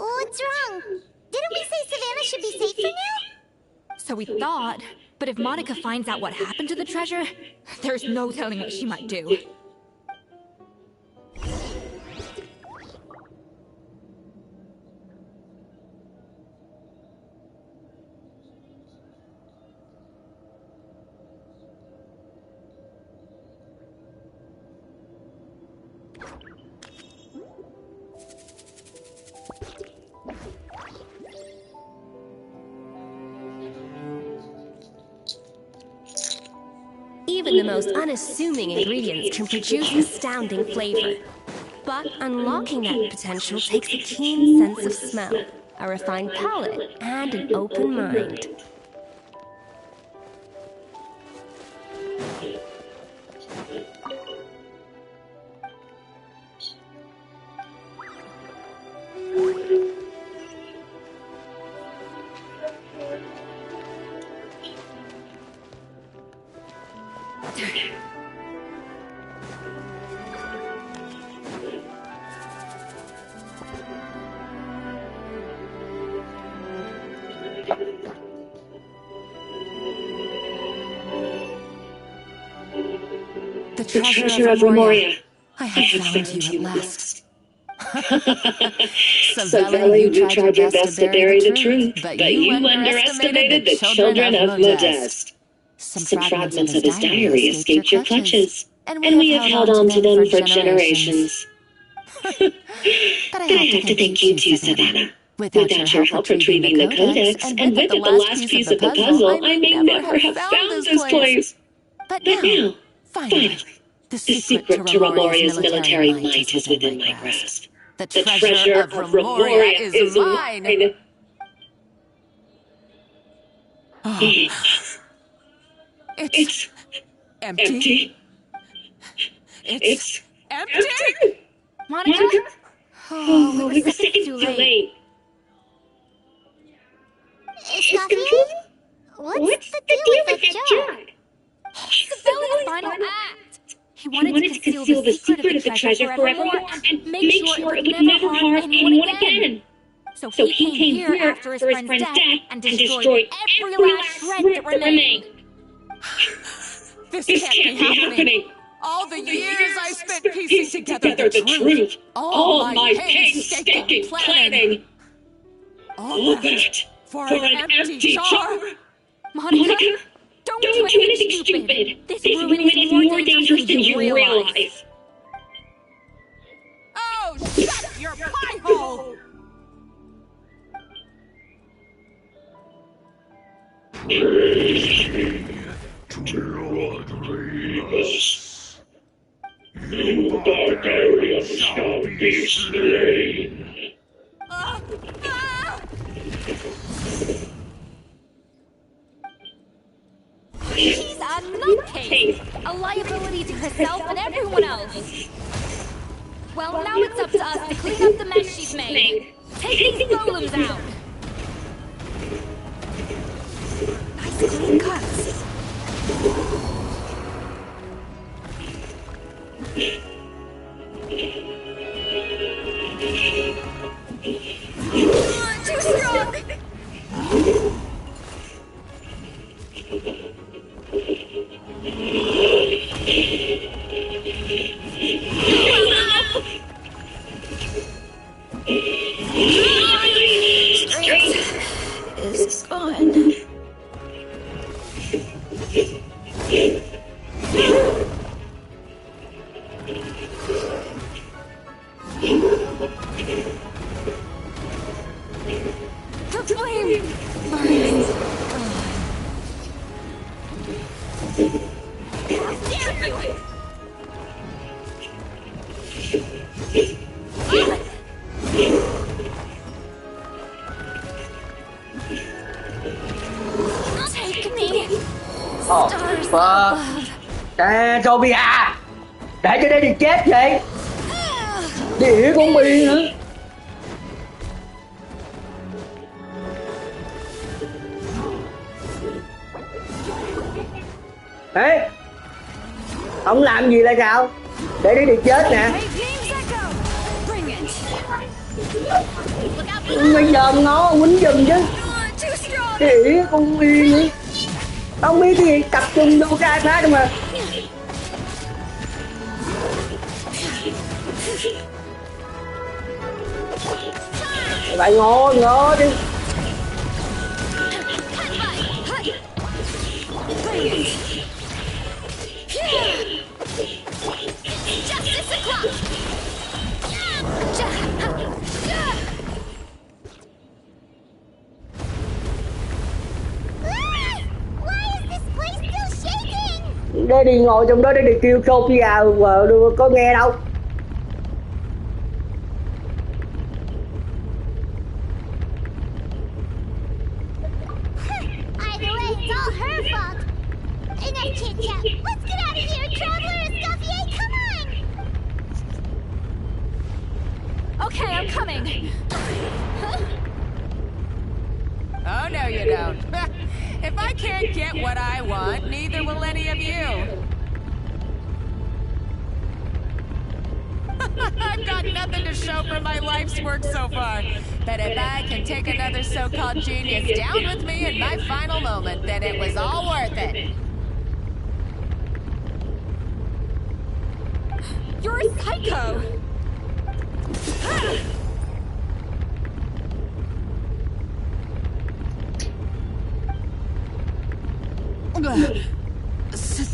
What's wrong? Didn't we say Savannah should be safe for now? So we thought, but if Monica finds out what happened to the treasure, there's no telling what she might do. Even the most unassuming ingredients can produce astounding flavor. But unlocking that potential takes a keen sense of smell, a refined palate, and an open mind. The treasure of Remoria. I have found you at last. Savella, you tried your best to bury the truth, but you underestimated the children of Modeste. Some fragments of his diary escaped your clutches, and we have held on to them for generations. But I have to thank you too, Savannah. Without your help retrieving the codex, and with it the last piece of the puzzle, I may never have found this place. But now, finally, the secret to Remoria's military might is within my grasp. The treasure of Remoria is mine! Oh. It's empty. It's empty! Monica? Oh, we were too late. Escoffier? What's the deal with that jar? Sabella's final act! He wanted to conceal the secret of the treasure forevermore and make sure it would never harm anyone again. So he came here after his friend's death and destroyed every last shred that remained. This can't be happening. All the years I spent piecing together the truth. All my painstaking planning. All that for an empty jar. Monica, don't do anything stupid. This ruin is more dangerous than you realize. Oh, shut your pie hole! Praise be to Lord Remus. You barbarian shall be slain. She's a nutcase, a liability to herself and everyone else. Well, now it's up to us to clean up the mess she's made. Take these golems out. Nice clean cuts. Too strong! Strength is gone. The flame burns. How dare you! Take me. Stars above. Sophia, để cho đây thì chết vậy. Đĩa con bi nữa. Ê, ông làm gì là sao? Để đi thì chết nè. Bây giờ ngó quýnh giùm chứ. Đĩa con bi nữa. Không biết cái gì, tập trung vô cái phá đâu mà. Lại ngó đi. Để đi ngồi trong đó để đi kêu Sophia có nghe đâu. Either way, it's all her fault. Enough chit chat. Let's get out of here, Traveler Escoffier. Come on. Okay, I'm coming. Oh, no, you don't. If I can't get what I want, neither will any of you. I've got nothing to show for my life's work so far. But if I can take another so-called genius down with me in my final moment, then it was all worth it. You're a psycho!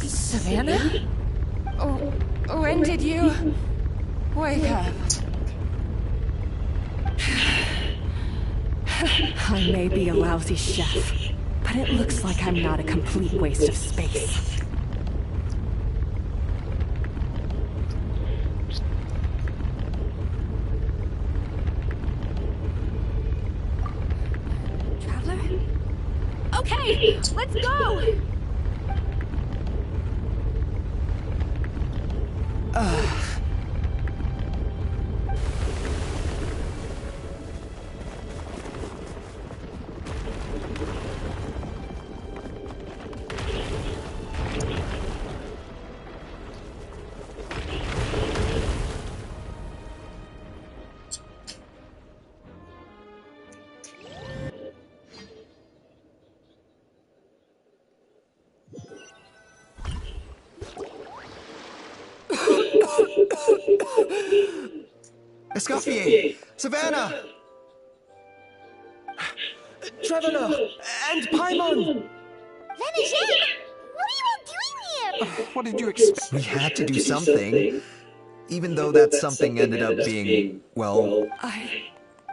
Savannah? Oh, when did you wake up? I may be a lousy chef, but it looks like I'm not a complete waste of space. Traveler? Okay, let's go! Escoffier! Savannah! Traveler! And Paimon! Venetia, what are you all doing here? What did you expect? We had to do something. Even though that something ended up being, well...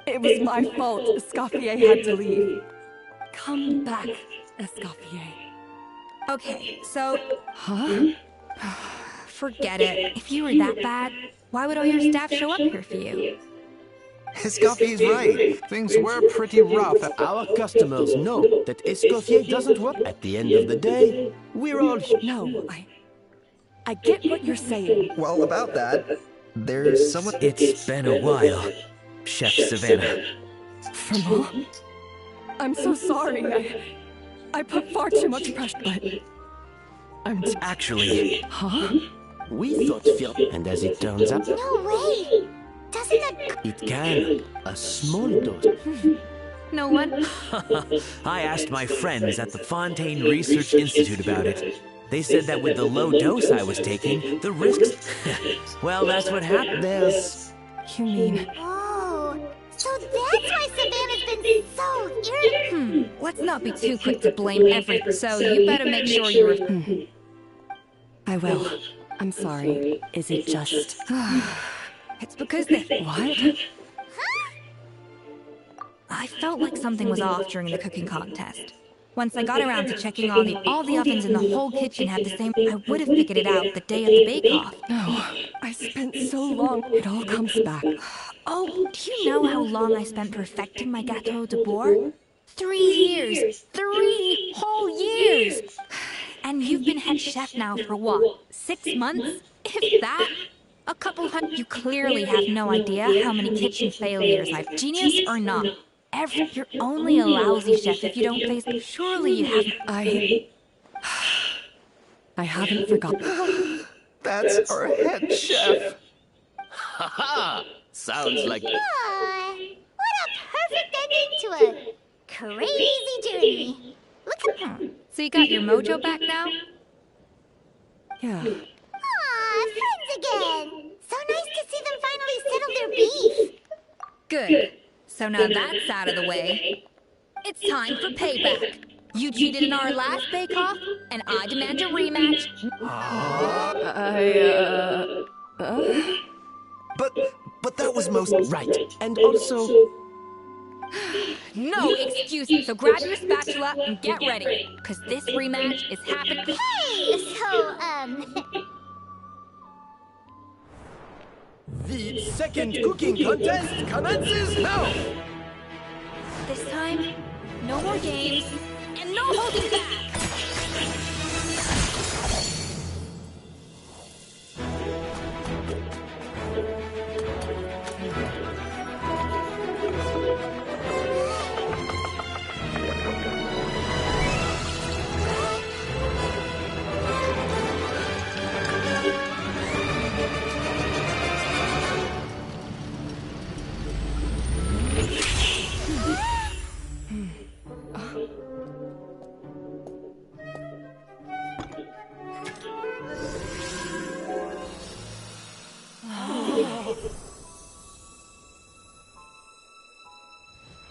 It was my fault Escoffier had to leave. Come back, Escoffier. Okay, so... Huh? Forget it. If you were that bad, why would all your staff show up here for you? Escoffier's right. Things were pretty rough. Our customers know that Escoffier doesn't work. At the end of the day, we're all... No, I get what you're saying. Well, about that, there's someone... It's been a while, Chef Savannah. From I'm so sorry. I put far too much pressure, but... I'm Actually... Huh? We thought phien, and as it turns out... No way! Doesn't that... It can. A small dose. No one? I asked my friends at the Fontaine Research Institute about it. They said that with the low dose I was taking, the risks... well, that's what happened. There's... You mean... Oh, so that's why Savannah's been so irritable. Let's not be too quick to blame everything, so you better make sure you're... I will. I'm sorry. Is it just... It's because they... What? I felt like something was off during the cooking contest. Once I got around to checking all the ovens in the whole kitchen had the same... I would have figured it out the day of the bake-off. No, I spent so long. It all comes back. Oh, do you know how long I spent perfecting my gâteau de bois? 3 years! 3 whole years! And you've been head chef now for what? 6 months? If that? A couple hundred... You clearly have no idea how many kitchen failures I've... Genius or not? You're only a lousy chef if you don't face... Surely you haven't... I haven't forgotten. That's our head chef. Haha! Sounds like... What a perfect ending to a crazy journey. Look at... So you got your mojo back now? Yeah. Aw, friends again. So nice to see them finally settle their beef. Good. So now that's out of the way. It's time for payback. You cheated in our last bake-off, and I demand a rematch. But that was most... Right. And also... No excuses, so grab your spatula and get ready, because this rematch is happening. Hey, so, The second cooking contest commences now! This time, no more games, and no holding back!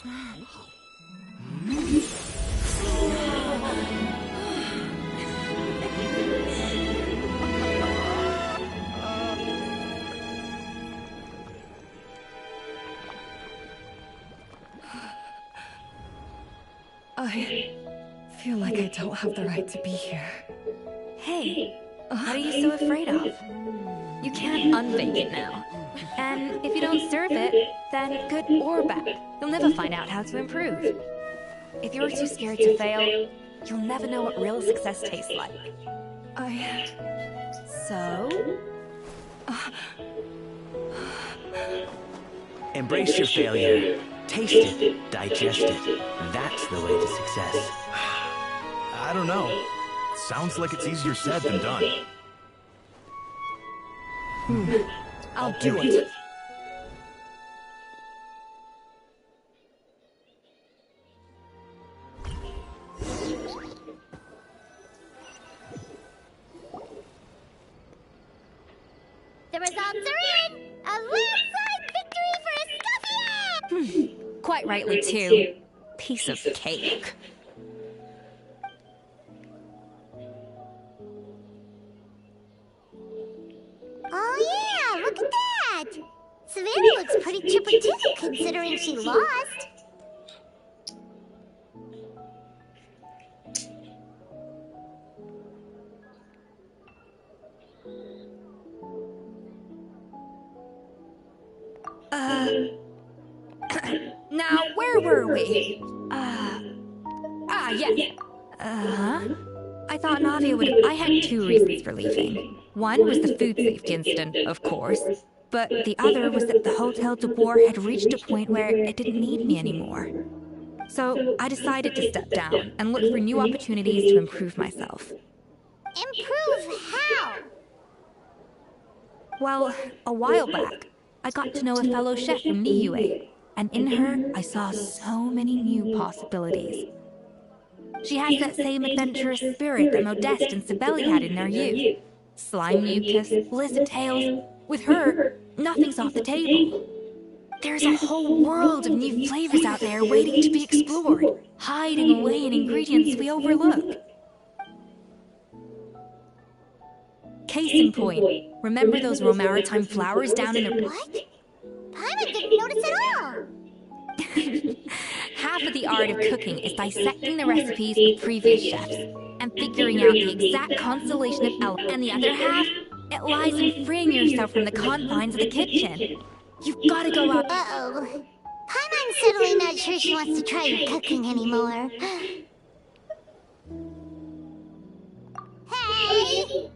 I feel like I don't have the right to be here. Hey, what are you so afraid of? You can't unbake it now. And if you don't serve it, then good or bad, you'll never find out how to improve. If you're too scared to fail, you'll never know what real success tastes like. So? Embrace your failure. Taste it. Digest it. That's the way to success. I don't know. Sounds like it's easier said than done. I'll do it. The results are in! A landslide victory for Escoffier! Quite rightly, too. Piece of cake. Oh yeah, look at that! Savannah looks pretty chipper too, considering she lost. Now, where were we? Yes. I thought Navia would have... I had two reasons for leaving. One was the food safety incident, of course. But the other was that the Hotel de Boer had reached a point where it didn't need me anymore. So I decided to step down and look for new opportunities to improve myself. Improve how? Well, a while back, I got to know a fellow chef from Newbie, and in her, I saw so many new possibilities. She has that same adventurous spirit that Modeste and Sibeli had in their youth. Slime mucus, lizard tails. With her, nothing's off the table. There's a whole world of new flavors out there waiting to be explored, hiding away in ingredients we overlook. Case in point, remember those Romaritime flowers down in the... What? Paimon didn't notice at all! Half of the art of cooking is dissecting the recipes of previous chefs and figuring out the exact constellation of elements. And the other half, it lies in freeing yourself from the confines of the kitchen. You've got to go up. Uh-oh. Paimon's certainly not sure she wants to try cooking anymore. Hey!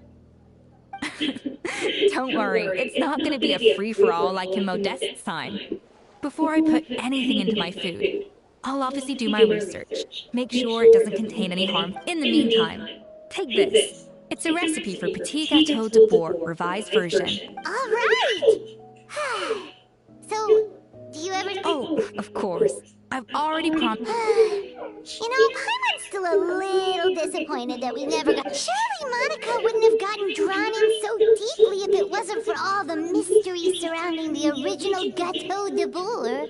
Don't worry, it's not going to be a free-for-all like in Modeste's time. Before I put anything into my food, I'll obviously do my research. Make sure it doesn't contain any harm. In the meantime, take this. It's a recipe for Petit Gâteau de Boer, revised version. All right! So, do you ever... Oh, of course. I've already prompted... You know, Paimon's still a little disappointed that we never got... Surely Monica wouldn't have gotten drawn in so deeply if it wasn't for all the mystery surrounding the original Gâteau de Boer.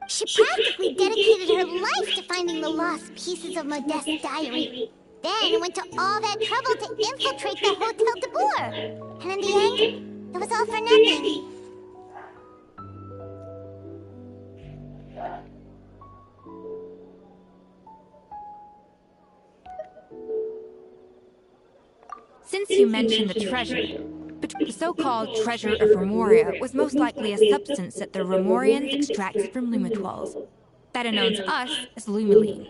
She practically dedicated her life to finding the lost pieces of Modeste's diary. Then went to all that trouble to infiltrate the Hotel de Boer. And in the end, it was all for nothing. Since you mentioned the treasure, the so-called treasure of Remoria was most likely a substance that the Remorians extracted from Lumitoiles, better known to us as Lumeline.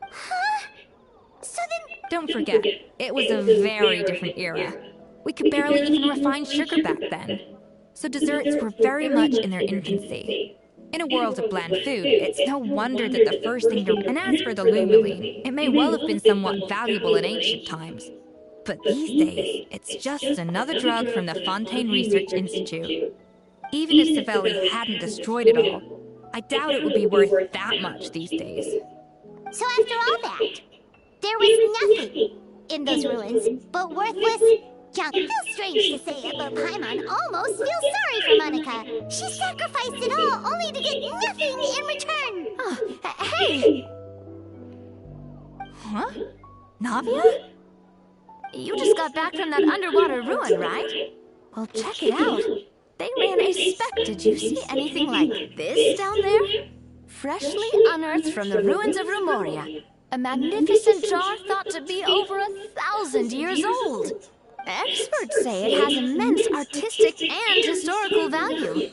Huh? So then... Don't forget, it was a very different era. We could barely even refine sugar back then, so desserts were very much in their infancy. In a world of bland food, it's no wonder that the first thing to... And as for the Lumeline, it may well have been somewhat valuable in ancient times. But these days, it's just another drug from the Fontaine Research Institute. Even if Sibeli hadn't destroyed it all, I doubt it would be worth that much these days. So after all that, there was nothing in those ruins but worthless junk. Feels strange to say it, but Paimon almost feels sorry for Monica. She sacrificed it all only to get nothing in return. Hey! Huh? Navia? You just got back from that underwater ruin, right? Well, check it out. They ran a spec. Did you see anything like this down there? Freshly unearthed from the ruins of Rumoria. A magnificent jar thought to be over 1,000 years old. Experts say it has immense artistic and historical value.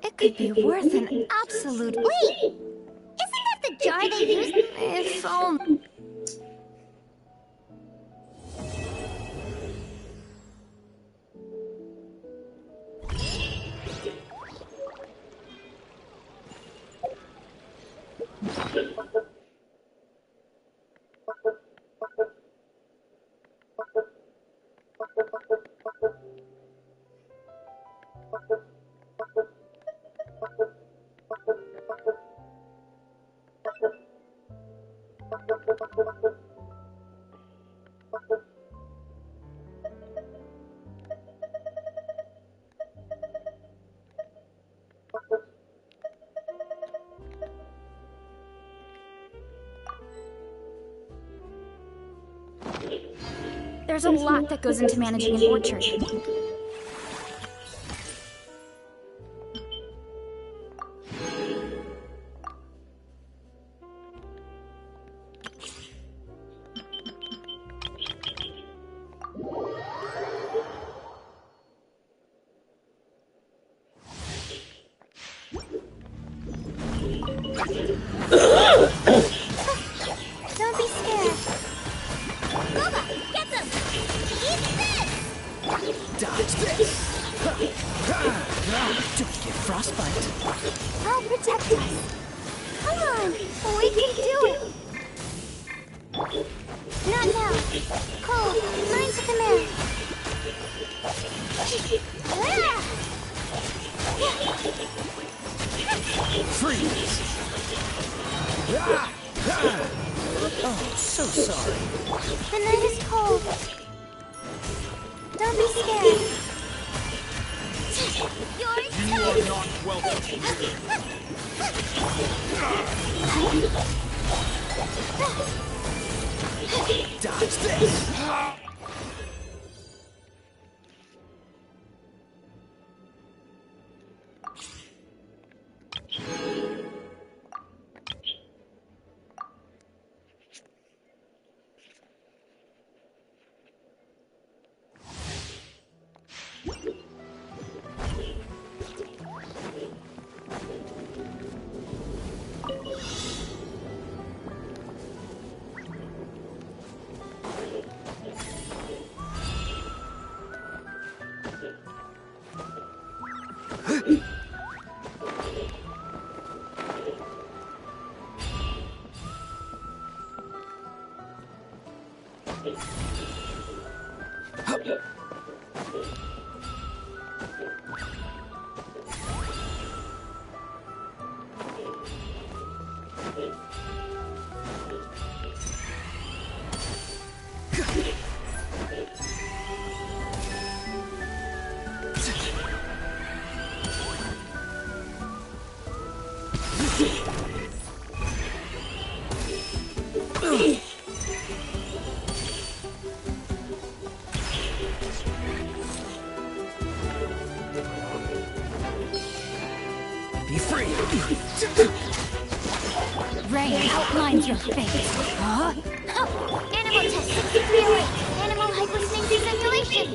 It could be worth an absolute... Wait! Isn't that the jar they used? If only... There's a lot that goes into managing an orchard. Don't be scared. Bubba, get them! Eat this! Dodge this! Don't get frostbite. I'll protect us. Come on, we can do it. Not now. Cold, mine to command. Freeze! Oh, so sorry. The night is cold. Don't be scared. You're You are not welcome here. Dodge this! Be free! Rain outlines your fate. Huh? Animal test 6308. Animal hyper-snake simulation.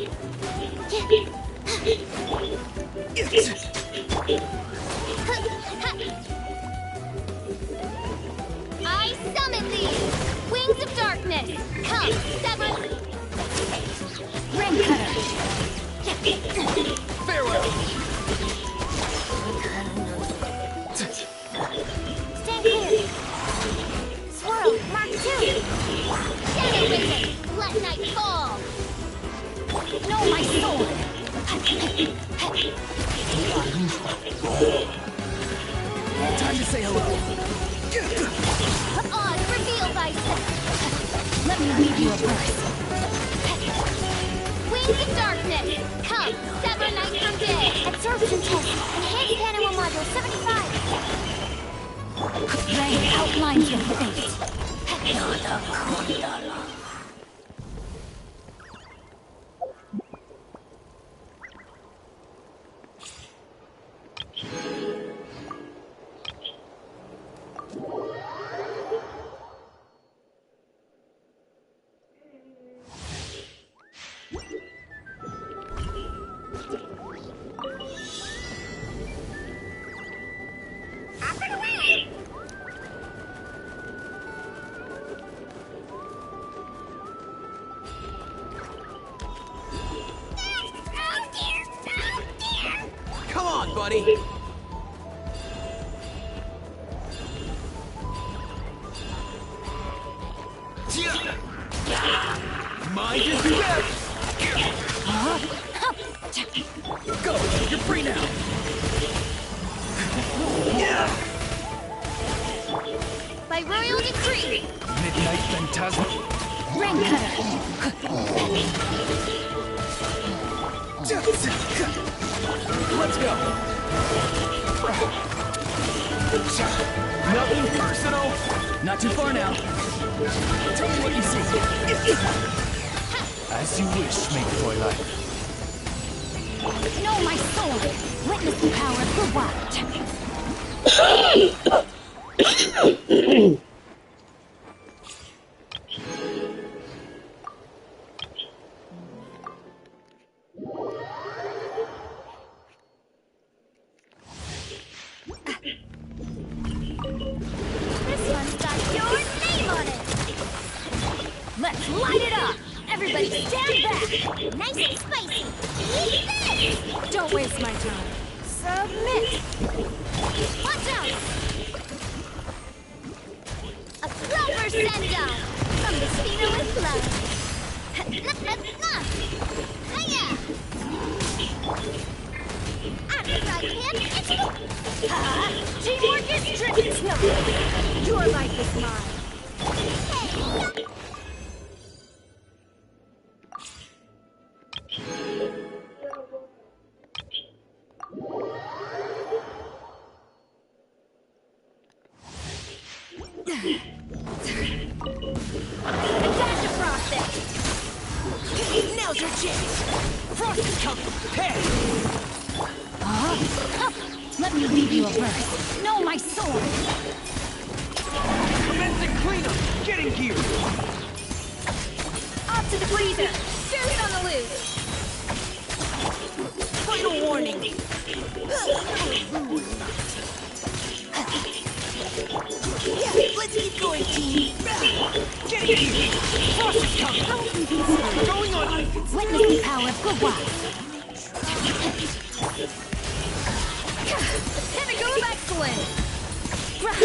I summon thee! Wings of darkness! Come, sever... Rain cutter. Farewell! Stand clear! Swirl, Mark 2! Shadow Raven! Let night fall! No, my sword! Time to say hello. Oz, reveal thyself! Let me read you a verse. Wings of darkness! Come, sever night from day! Absorption test! Enhanced animal module 75! Rain outlines outlines your fate. Come on, buddy. Mind your step. Go. You're free now. By royal decree. Midnight Phantasm. Ring cutter. Let's go. Nothing personal. Not too far now. Tell me what you see. As you wish, mate Fräulein. Know my sword. Witness the power of the wild. This one's got your name on it. Let's light it up. Everybody stand back. Nice and spicy. Eat this. Don't waste my time. Submit. Watch out. A proper send-off from the speeder with love. Hiya. After I can't, it's Teamwork is tricky. Your life is mine. Time to frost it. Now's your chance. Frost is coming. Hey. Let me leave you a verse. Know my sword. Commencing cleanup. Getting gear. Off to the breather. Fairies on the loose. Final warning. Yeah, let's keep going, team. Getting gear. Frost is coming. Going on. Witness the power of the wild. Pinnacle of excellence. What?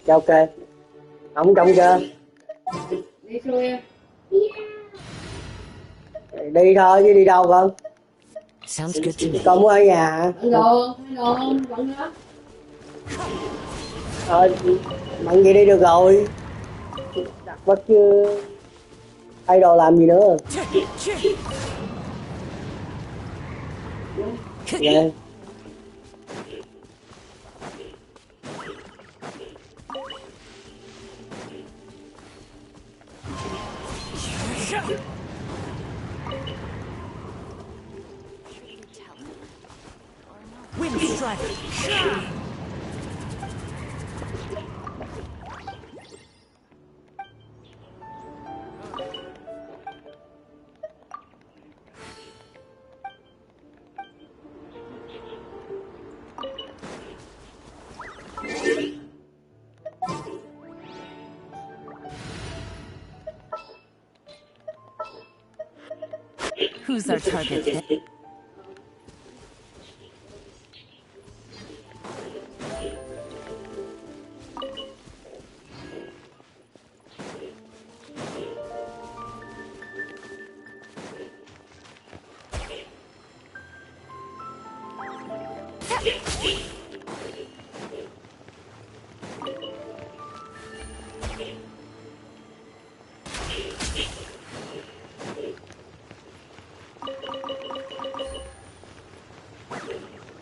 Ok, ông trong chưa? Đi xuôi em. Đi thôi chứ đi đâu con? Sounds good to me. Con muốn ở nhà hả? Vẫn nữa. Thôi, mặn gì đi được rồi. Đặt bất chứ. Thay đồ làm gì nữa? Yeah. Wind strider. Who's our target?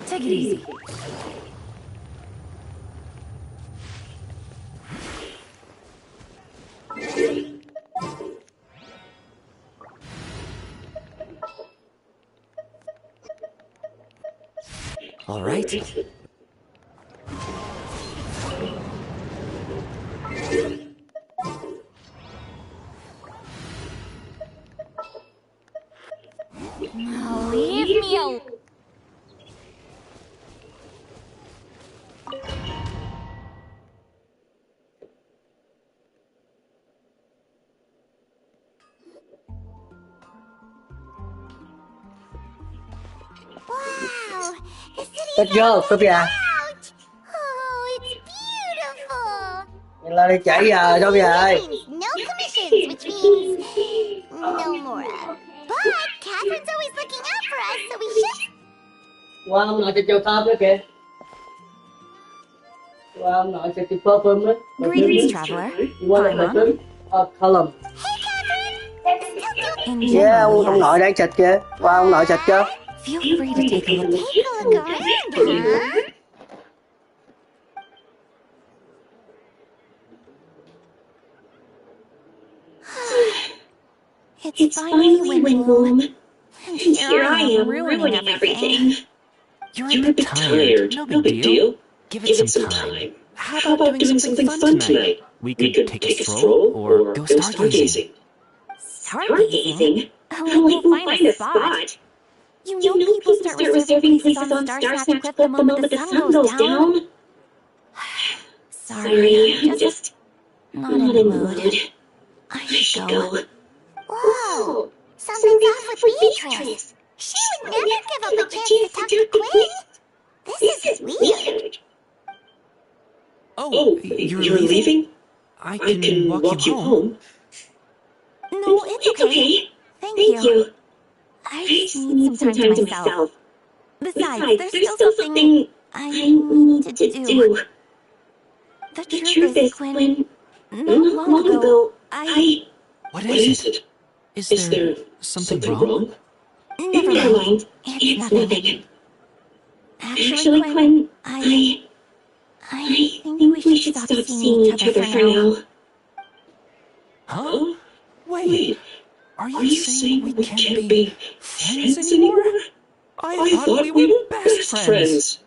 Take it easy. All right. Leave me alone. Wow, the city Let's go, Sophia. out. Oh, it's beautiful. Lên đi chạy giờ Sophia ơi. No commissions, which means no more. But Catherine's always looking out for us, so we should. Qua ông nội cho châu thơm nữa kìa. Qua ông nội cho perfume đó. Greetings, traveler. Paimon. Column. Yeah, ông nội đang xịt kìa. Qua ông nội xịt chưa? Feel free to take a look. Take a look around, huh? It's finally Windbloom. And here I am ruining everything. You're a bit tired. No big deal. give it some time. How about doing something fun tonight? We could take a stroll or go stargazing. Stargazing? We'll find a spot. You know people start reserving places on Star-Smash Cliff the moment the sun goes down? Sorry, I'm just not in the mood. I should go. Whoa! Something's off with Beatrice. She would never give up a chance to talk to Quinn. This is weird. Oh, you're leaving? I can walk you home. No, it's okay. Thank you. I just need some time to myself. Besides, there's still something I need to do. The truth is, Quinn, not long ago, What is it? Is there something wrong? Never mind. It's nothing. Actually, Quinn, I think we should stop seeing each other for now. Huh? Wait. Are you saying we can't be friends anymore? I thought we were best friends.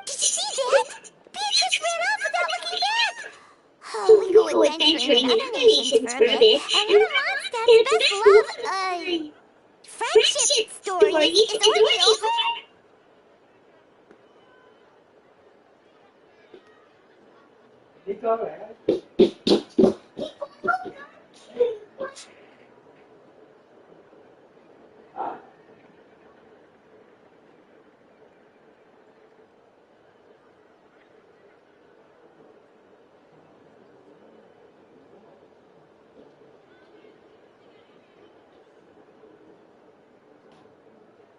Did you see that? Beatrice ran off without looking back. Oh, we go adventuring in other nations for a bit, and one of Mondstadt's best love, friendship stories is already over.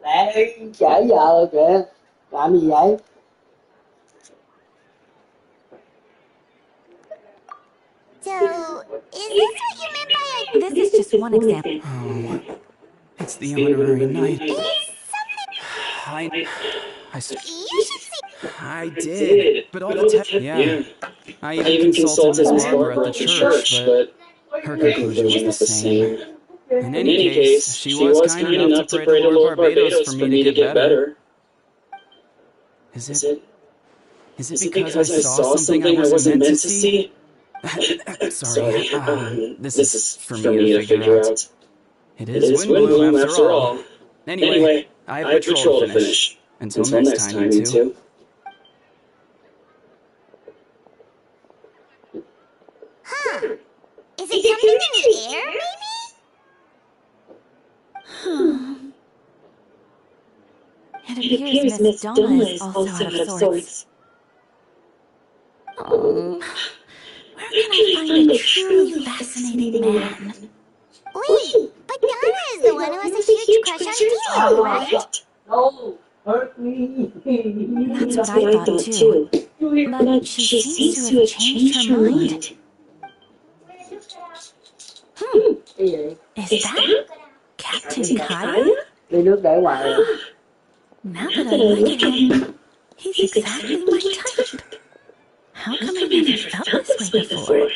Lẹ đi, trễ giờ rồi kìa. Làm gì vậy? So, is this what you meant by This is just one example. Oh, it's the honorary knight. You should see. I did, but all the tech. Yeah. I even consulted Miss Barbara at the church, but her conclusion was the same. In any case, she was kind enough to pray to Lord Barbados for me to get better. Is it because I saw something I wasn't meant to see? Sorry, this is for me to figure out. It is wind bloom after all. Anyway, I have patrol to finish. Until next time, you two. Huh. Is it something in the air, maybe? It appears Miss Donna is also out of sorts. Where can I find a truly fascinating man? Wait, but Donna is the one who has a huge crush on Theo, right? No, hurt me. That's what I thought too. But she seems to have changed her mind. Is that Captain Kaya? Ly nước để ngoài rồi. Now that I look at him, he's exactly my type. How come I never felt this way before?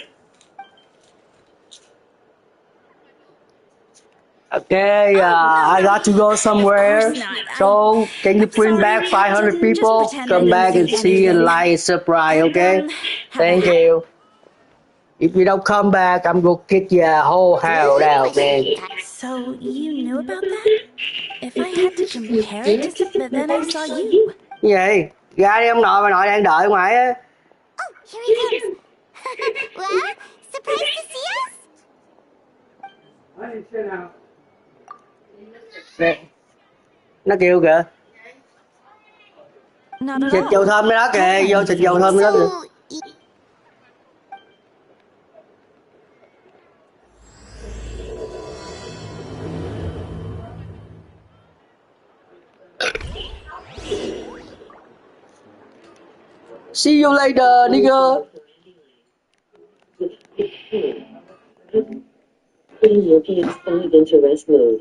Okay, I got to go somewhere. So, can you bring back 500 people? Come back and see and like and subscribe, okay? Thank you. If you don't come back, I'm gonna kick your whole house out, man. So, you knew about that? If I had to compare it to something, but then I saw you. Gì? Ra đi ông nội đang đợi ngoài á. Oh, here he comes. Well, surprised to see us? Nó kêu kìa. Xịt dầu thơm cái đó kìa, vô xịt dầu thơm cái đó kìa. See you later, nigga. Putting Yuki in full into rest mode.